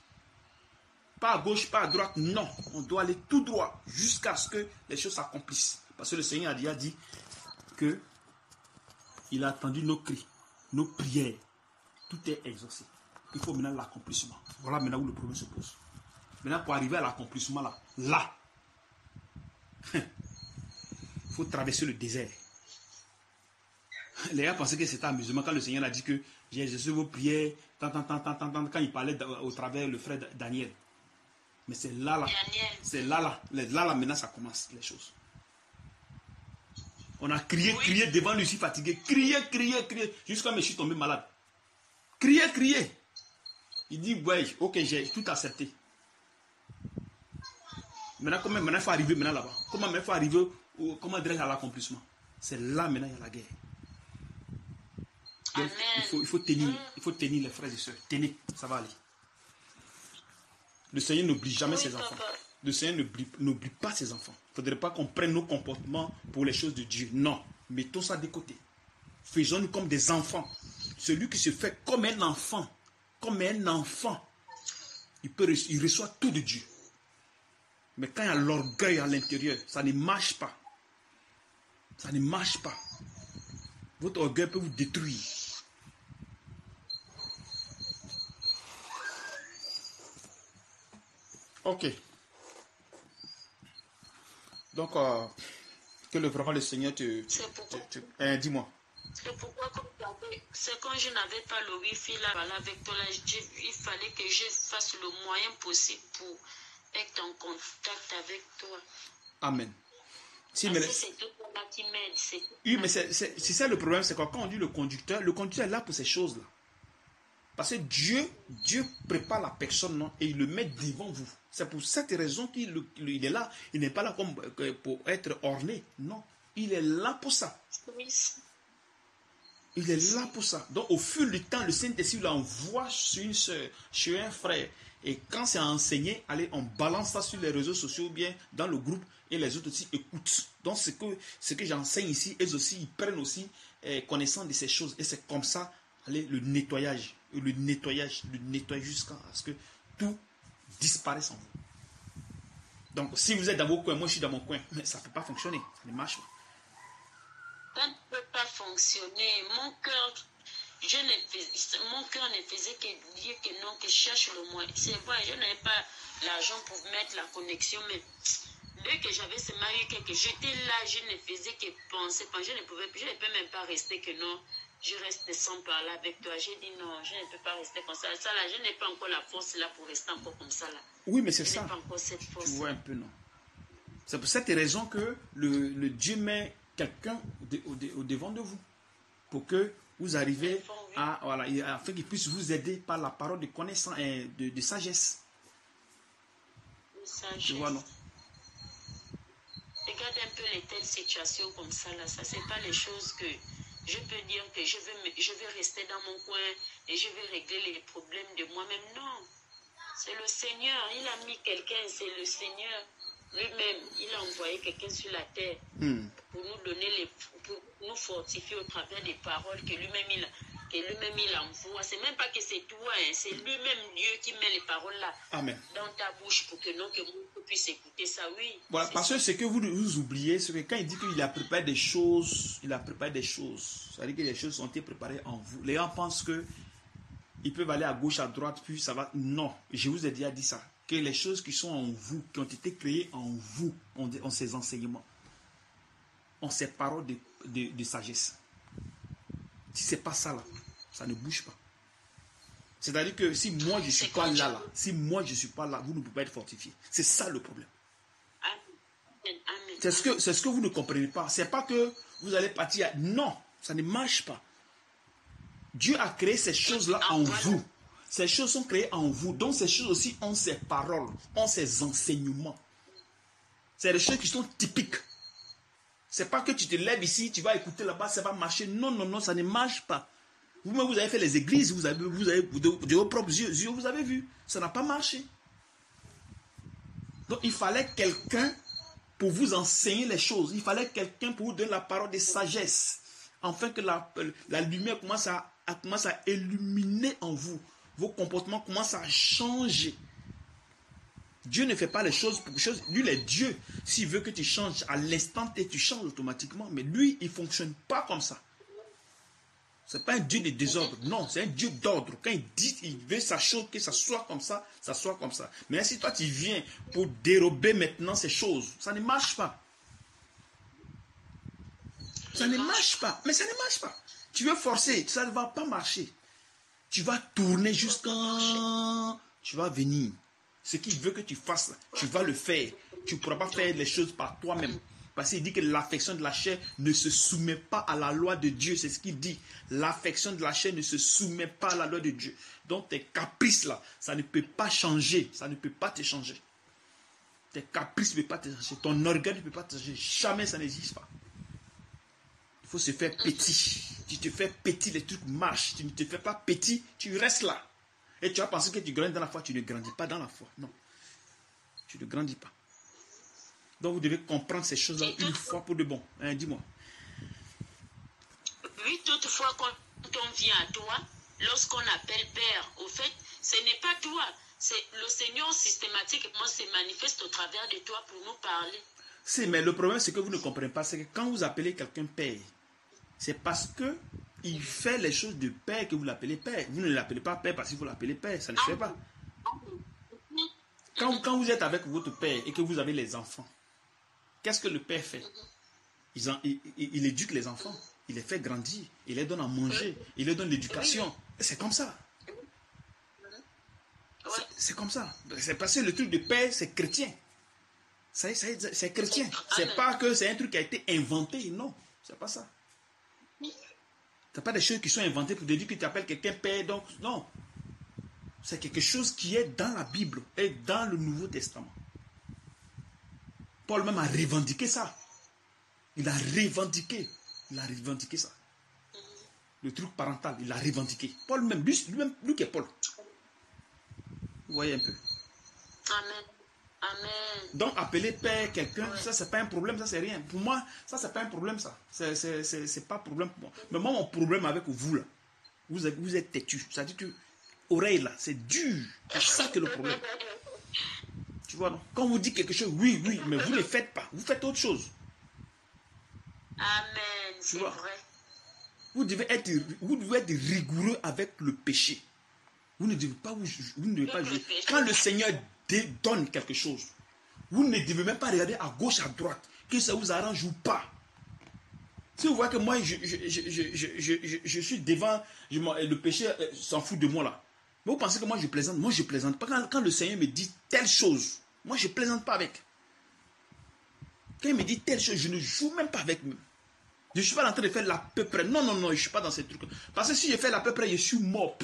Pas à gauche, pas à droite, non. On doit aller tout droit jusqu'à ce que les choses s'accomplissent. Parce que le Seigneur a déjà dit qu'il a attendu nos cris, nos prières. Tout est exaucé. Il faut maintenant l'accomplissement. Voilà maintenant où le problème se pose. Maintenant, pour arriver à l'accomplissement, là, il faut traverser le désert. Les gars pensaient que c'était amusement quand le Seigneur a dit que j'ai exaucé vos prières, quand il parlait au travers le frère Daniel. Mais c'est là, c'est là, maintenant ça commence les choses. On a crié devant lui, je suis fatigué, crié, jusqu'à me suis tombé malade. Crié. Il dit, ouais, ok, j'ai tout accepté. Maintenant, il faut arriver là-bas. Comment il faut arriver à l'accomplissement? C'est là maintenant il y a la guerre. Donc, il faut tenir les frères et sœurs. Tenez, ça va aller. Le Seigneur n'oublie jamais ses enfants. Le Seigneur n'oublie pas ses enfants. Il ne faudrait pas qu'on prenne nos comportements pour les choses de Dieu. Non, mettons ça de côté. Faisons-nous comme des enfants. Celui qui se fait comme un enfant, il reçoit tout de Dieu. Mais quand il y a l'orgueil à l'intérieur, ça ne marche pas. Ça ne marche pas. Votre orgueil peut vous détruire. Ok. Donc, que vraiment le Seigneur dis-moi. C'est pourquoi, c'est quand je n'avais pas le Wi-Fi là, avec toi, là, il fallait que je fasse le moyen possible pour être en contact avec toi. Amen. Si, mais c'est tout là qui m'aide. Oui, mais c'est ça le problème, c'est quand on dit le conducteur est là pour ces choses-là. Parce que Dieu prépare la personne, non, et il le met devant vous. C'est pour cette raison qu'il est là. Il n'est pas là comme pour être orné. Non, il est là pour ça. Il est là pour ça. Donc, au fil du temps, le Saint-Esprit l'envoie sur une soeur, sur un frère. Et quand c'est enseigné, allez, on balance ça sur les réseaux sociaux ou bien dans le groupe et les autres aussi écoutent. Donc, ce que j'enseigne ici, eux aussi, ils prennent aussi connaissance de ces choses. Et c'est comme ça, allez, le nettoyage jusqu'à ce que tout disparaisse en vous. Donc, si vous êtes dans vos coins, moi je suis dans mon coin, mais ça ne peut pas fonctionner. Ça ne marche pas. Ça ne peut pas fonctionner. Mon cœur ne faisait que dire que non, que je cherche le moyen. C'est vrai, je n'avais pas l'argent pour mettre la connexion, mais dès que j'avais ce mari, que j'étais là, je ne faisais que penser. Je ne peux même pas rester que non. Je reste sans parler avec toi. J'ai dit non, je ne peux pas rester comme ça. Ça là, je n'ai pas encore la force là pour rester encore comme ça là. Oui, mais c'est ça. Je n'ai pas encore cette force. Tu vois un peu, non. C'est pour cette raison que le Dieu met quelqu'un au devant de vous. Pour que vous arrivez afin qu'il puisse vous aider par la parole de connaissance et de sagesse. Tu vois, non? Regarde un peu les telles situations comme ça là. Ça, c'est pas les choses que je peux dire que je vais rester dans mon coin et je vais régler les problèmes de moi-même. Non. C'est le Seigneur. Il a mis quelqu'un, c'est le Seigneur lui-même. Il a envoyé quelqu'un sur la terre pour nous donner pour nous fortifier au travers des paroles que lui-même que lui-même il envoie. C'est même pas que c'est toi, hein, c'est lui-même Dieu qui met les paroles là dans ta bouche pour que non, que vous puissiez écouter ça, oui. Voilà, parce que ce que vous oubliez, c'est que quand il dit qu'il a préparé des choses, ça veut dire que les choses ont été préparées en vous. Les gens pensent que ils peuvent aller à gauche, à droite, puis ça va. Non, je vous ai déjà dit ça. Que les choses qui sont en vous, qui ont été créées en vous, ont ces enseignements, ont ces paroles de sagesse. Si ce n'est pas ça là, ça ne bouge pas. C'est-à-dire que si moi je ne suis pas là, si moi je ne suis pas là, vous ne pouvez pas être fortifié. C'est ça le problème. C'est ce que vous ne comprenez pas. C'est pas que vous allez partir. Non, ça ne marche pas. Dieu a créé ces choses-là en vous. Ces choses sont créées en vous. Donc ces choses aussi ont ces paroles, ont ces enseignements. C'est des choses qui sont typiques. C'est pas que tu te lèves ici, tu vas écouter là-bas, ça va marcher. Non, non, non, ça ne marche pas. Vous-même, vous avez fait les églises, vous avez de vos propres yeux, vous avez vu. Ça n'a pas marché. Donc il fallait quelqu'un pour vous enseigner les choses. Il fallait quelqu'un pour vous donner la parole de sagesse. Afin que la lumière commence à illuminer en vous. Vos comportements commencent à changer. Dieu ne fait pas les choses pour quelque chose. Lui, il est Dieu. S'il veut que tu changes à l'instant T, tu changes automatiquement. Mais lui, il ne fonctionne pas comme ça. Ce n'est pas un Dieu de désordre. Non, c'est un Dieu d'ordre. Quand il dit, il veut sa chose, que ça soit comme ça, ça soit comme ça. Mais si toi, tu viens pour dérober maintenant ces choses, ça ne marche pas. Ça ne marche pas. Mais ça ne marche pas. Tu veux forcer, ça ne va pas marcher. Tu vas tourner jusqu'à... Tu vas venir. Ce qu'il veut que tu fasses, tu vas le faire. Tu ne pourras pas faire les choses par toi-même. Parce qu'il dit que l'affection de la chair ne se soumet pas à la loi de Dieu. C'est ce qu'il dit. L'affection de la chair ne se soumet pas à la loi de Dieu. Donc tes caprices là, ça ne peut pas changer. Ça ne peut pas te changer. Tes caprices ne peuvent pas te changer. Ton orgueil ne peut pas te changer. Jamais ça n'existe pas. Il faut se faire petit. Tu te fais petit, les trucs marchent. Tu ne te fais pas petit, tu restes là. Et tu vas penser que tu grandis dans la foi. Tu ne grandis pas dans la foi. Non. Tu ne grandis pas. Donc vous devez comprendre ces choses-là une fois pour de bon. Hein, dis-moi. Oui, toutefois, quand on vient à toi, lorsqu'on appelle Père, au fait, ce n'est pas toi. C'est le Seigneur systématiquement se manifeste au travers de toi pour nous parler. Si, mais le problème, c'est que vous ne comprenez pas. C'est que quand vous appelez quelqu'un Père, c'est parce que il fait les choses de Père que vous l'appelez Père. Vous ne l'appelez pas Père parce que vous l'appelez Père. Ça ne se fait pas. Quand vous êtes avec votre Père et que vous avez les enfants, qu'est-ce que le Père fait? Il éduque les enfants. Il les fait grandir. Il les donne à manger. Il les donne l'éducation. C'est comme ça. C'est comme ça. C'est parce que le truc de Père, c'est chrétien. C'est chrétien. C'est pas que c'est un truc qui a été inventé. Non, c'est pas ça. C'est pas des choses qui sont inventées pour te dire que tu appelles quelqu'un Père. Donc, non. C'est quelque chose qui est dans la Bible et dans le Nouveau Testament. Paul même a revendiqué ça. Il a revendiqué ça. Le truc parental, il l'a revendiqué. Paul même, lui qui est Paul. Vous voyez un peu. Amen. Amen. Donc appeler Père quelqu'un, ça c'est pas un problème, ça c'est rien. Pour moi, ça c'est pas un problème ça. C'est pas un problème pour moi. Mais moi mon problème avec vous là, vous êtes têtu. Ça dit que oreille là, c'est dur. C'est ça que le problème. Tu vois non? Quand vous dites quelque chose, oui, mais vous ne faites pas. Vous faites autre chose. Amen. C'est vrai. Vous devez être rigoureux avec le péché. Vous ne devez pas jouer. Quand le Seigneur donne quelque chose, vous ne devez même pas regarder à gauche, à droite, que ça vous arrange ou pas. Si vous voyez que moi, je suis devant, le péché s'en fout de moi là. Mais vous pensez que moi je plaisante? Moi je plaisante pas. Quand le Seigneur me dit telle chose, moi je plaisante pas avec. Quand il me dit telle chose, je ne joue même pas avec. Je ne suis pas en train de faire l'à peu près. Non, je ne suis pas dans ces trucs. Parce que si je fais l'à peu près, je suis mort.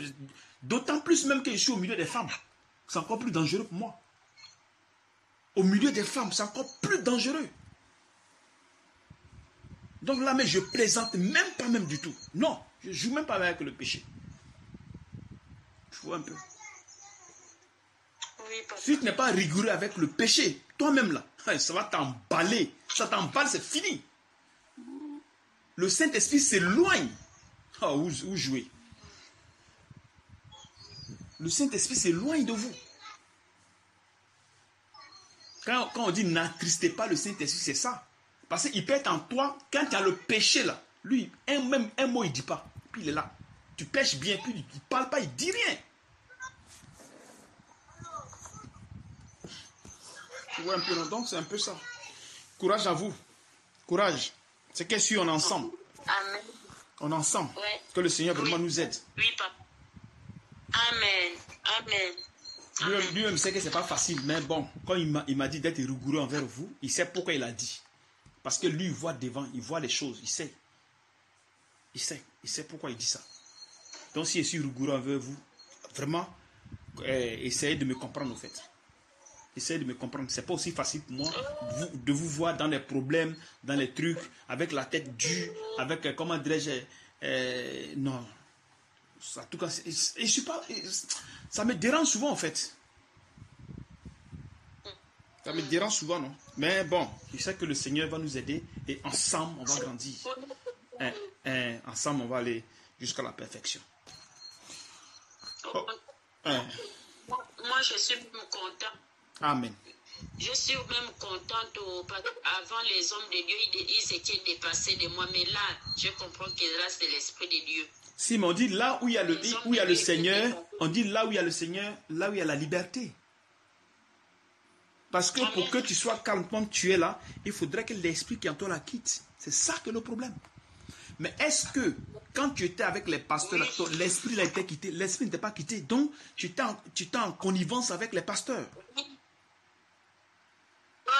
D'autant plus même que je suis au milieu des femmes. C'est encore plus dangereux pour moi. Au milieu des femmes, c'est encore plus dangereux. Donc là, mais je plaisante même pas même du tout. Non, je ne joue même pas avec le péché. Tu vois un peu. Oui, si tu n'es pas rigoureux avec le péché, toi-même là, ça va t'emballer. Ça t'emballe, c'est fini. Le Saint-Esprit s'éloigne. Où jouer? le Saint-Esprit s'éloigne de vous. Quand on dit n'attristez pas le Saint-Esprit, c'est ça. Parce qu'il peut être en toi, quand tu as le péché là, lui, même un mot il ne dit pas. Puis il est là. Tu pêches bien, puis il ne parle pas, il ne dit rien. Tu vois un peu, donc c'est un peu ça. Courage à vous. Courage. C'est qu'est-ce qu'on est ensemble. Amen. On est ensemble. Ouais. Que le Seigneur vraiment nous aide. Oui, papa. Amen. Amen. Lui-même sait que ce n'est pas facile, mais bon, quand il m'a dit d'être rigoureux envers vous, il sait pourquoi il a dit. Parce que lui, il voit devant, il voit les choses, il sait. Il sait pourquoi il dit ça. Donc si je suis rigoureux envers vous, vraiment, essayez de me comprendre en fait. Essayez de me comprendre. C'est pas aussi facile pour moi de vous voir dans les problèmes, dans les trucs, avec la tête dure, avec, comment dirais-je, non. En tout cas, je suis pas, ça me dérange souvent en fait. Ça me dérange souvent, non? Mais bon, je sais que le Seigneur va nous aider et ensemble, on va grandir. Ensemble, on va aller jusqu'à la perfection. Oh. Moi, je suis même content. Amen. Je suis même contente avant les hommes de Dieu, ils étaient dépassés de moi, mais là, je comprends que là, c'est l'Esprit de Dieu. Si, mais on dit là où il y a le Seigneur, on dit là où il y a le Seigneur, là où il y a la liberté. Parce que pour que tu sois calme quand tu es là, il faudrait que l'Esprit qui est en toi la quitte. C'est ça que le problème. Mais est-ce que quand tu étais avec les pasteurs, l'Esprit a été quitté? L'Esprit n'était pas quitté. Donc, tu étais en connivence avec les pasteurs.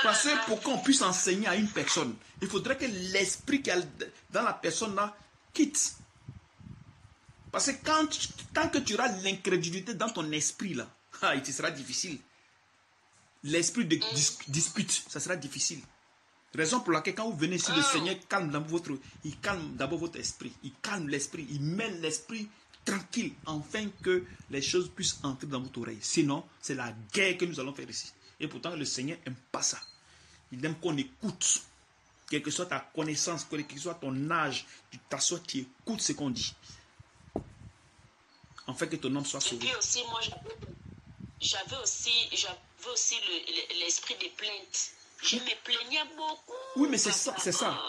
Parce que pour qu'on puisse enseigner à une personne, il faudrait que l'Esprit qui est dans la personne là quitte. Parce que tant que tu auras l'incrédulité dans ton esprit là, il te sera difficile. L'esprit de dispute, ça sera difficile. Raison pour laquelle quand vous venez ici, le Seigneur il calme d'abord votre esprit. Il calme l'esprit, il met l'esprit tranquille, afin que les choses puissent entrer dans votre oreille. Sinon, c'est la guerre que nous allons faire ici. Et pourtant, le Seigneur n'aime pas ça. Il aime qu'on écoute. Quelle que soit ta connaissance, quel que soit ton âge, tu t'assois, tu écoutes ce qu'on dit. Afin que ton âme soit sauvé. Et puis aussi, moi, j'avais aussi l'esprit de plainte. Je me plaignais beaucoup. Oui, mais c'est ça. C'est ça.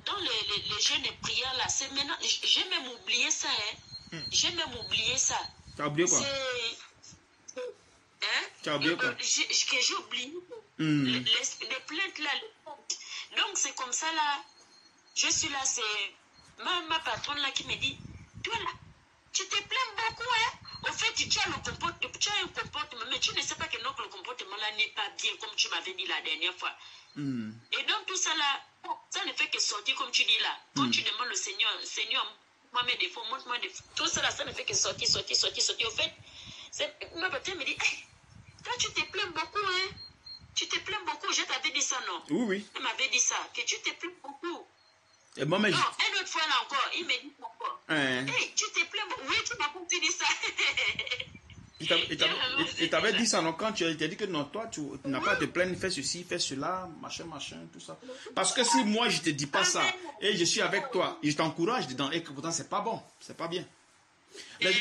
Dans les jeûnes et prières, là, c'est maintenant. J'ai même oublié ça. J'ai même oublié ça. Tu as oublié quoi? Tu as oublié quoi? Que j'ai oublié. Les plaintes, là. Donc, c'est comme ça, là. Je suis là, c'est ma patronne, là, qui me dit, toi, là, tu te plains beaucoup, hein? Au fait, tu as un comportement, mais tu ne sais pas que non, le comportement là n'est pas bien, comme tu m'avais dit la dernière fois. Et donc, tout ça là, ça ne fait que sortir, comme tu dis là. Quand tu demandes le Seigneur, moi mes défauts, montre-moi des défauts. Tout ça là, ça ne fait que sortir. Au fait, ma patronne me dit, hey, toi, tu te plains beaucoup, hein? Tu te plains beaucoup, je t'avais dit ça, non? Oui. Elle m'avait dit ça, que tu te plains beaucoup. Et bon, mais non, une autre fois là encore, il me dit encore. Hey, tu te plains beaucoup. Oui, tu m'as compris dit ça. Il t'avait dit ça, non? Quand tu as dit que non, toi, tu n'as pas à te plaindre, fais ceci, fais cela, machin, tout ça. Parce que si moi, je ne te dis pas ça, et je suis avec toi, et je t'encourage dedans, et que pourtant, c'est pas bon, c'est pas bien.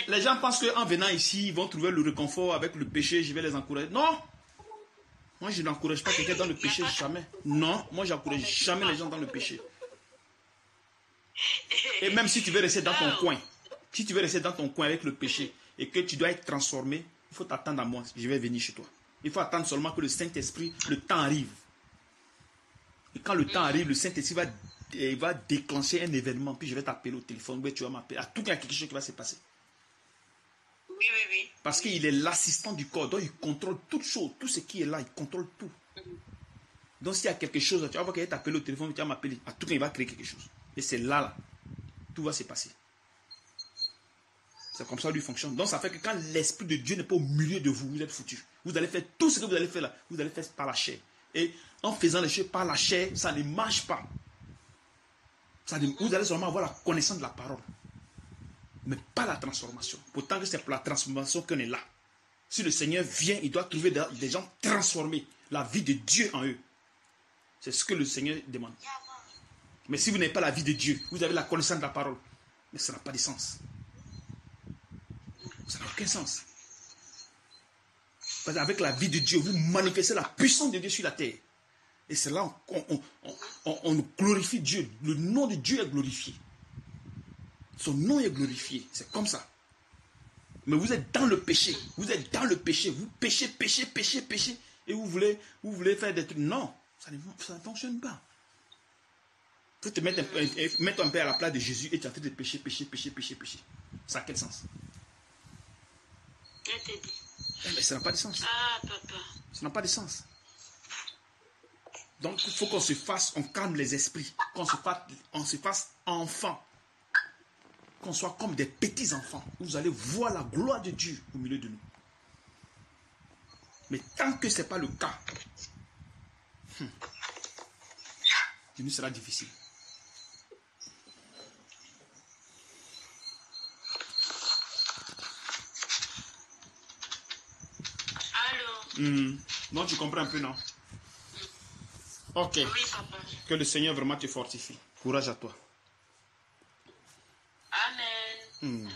Les gens pensent qu'en venant ici, ils vont trouver le réconfort avec le péché, je vais les encourager. Non! Moi, je n'encourage pas quelqu'un dans le péché, jamais. Non, moi, je n'encourage jamais les gens dans le péché. Et même si tu veux rester dans ton coin, si tu veux rester dans ton coin avec le péché et que tu dois être transformé, il faut t'attendre à moi, je vais venir chez toi. Il faut attendre seulement que le Saint-Esprit, le temps arrive. Et quand le temps arrive, le Saint-Esprit va déclencher un événement, puis je vais t'appeler au téléphone, tu vas m'appeler. À tout cas, il y a quelque chose qui va se passer. Oui. Parce qu'il est l'assistant du corps, donc il contrôle toute chose, tout ce qui est là, il contrôle tout. Donc s'il y a quelque chose, tu vas voir qu'il va t'appeler au téléphone, tu vas m'appeler. À tout cas, il va créer quelque chose. Et c'est là, tout va se passer. C'est comme ça lui fonctionne. Donc ça fait que quand l'Esprit de Dieu n'est pas au milieu de vous, vous êtes foutus. Vous allez faire tout ce que vous allez faire là, vous allez faire par la chair. Et en faisant les choses par la chair, ça ne marche pas. Vous allez seulement avoir la connaissance de la parole. Mais pas la transformation. Pourtant que c'est pour la transformation qu'on est là. Si le Seigneur vient, il doit trouver des gens transformés. La vie de Dieu en eux. C'est ce que le Seigneur demande. Mais si vous n'avez pas la vie de Dieu, vous avez la connaissance de la parole. Mais ça n'a pas de sens. Ça n'a aucun sens. Parce qu'avec la vie de Dieu, vous manifestez la puissance de Dieu sur la terre. Et c'est là on glorifie Dieu. Le nom de Dieu est glorifié. Son nom est glorifié. C'est comme ça. Mais vous êtes dans le péché. Vous êtes dans le péché. Vous péchez. Et vous voulez faire des trucs. Non, ça ne fonctionne pas. Tu te mettre un peu à la place de Jésus et tu as fait de pécher. Ça a quel sens? Mais ça n'a pas de sens. Ah, papa. Ça n'a pas de sens. Donc, il faut qu'on se fasse, on calme les esprits, qu'on se fasse enfant. Qu'on soit comme des petits enfants. Vous allez voir la gloire de Dieu au milieu de nous. Mais tant que ce n'est pas le cas, il nous sera difficile. Donc tu comprends un peu, non? Ok. Oui, papa. Que le Seigneur vraiment te fortifie. Courage à toi. Amen.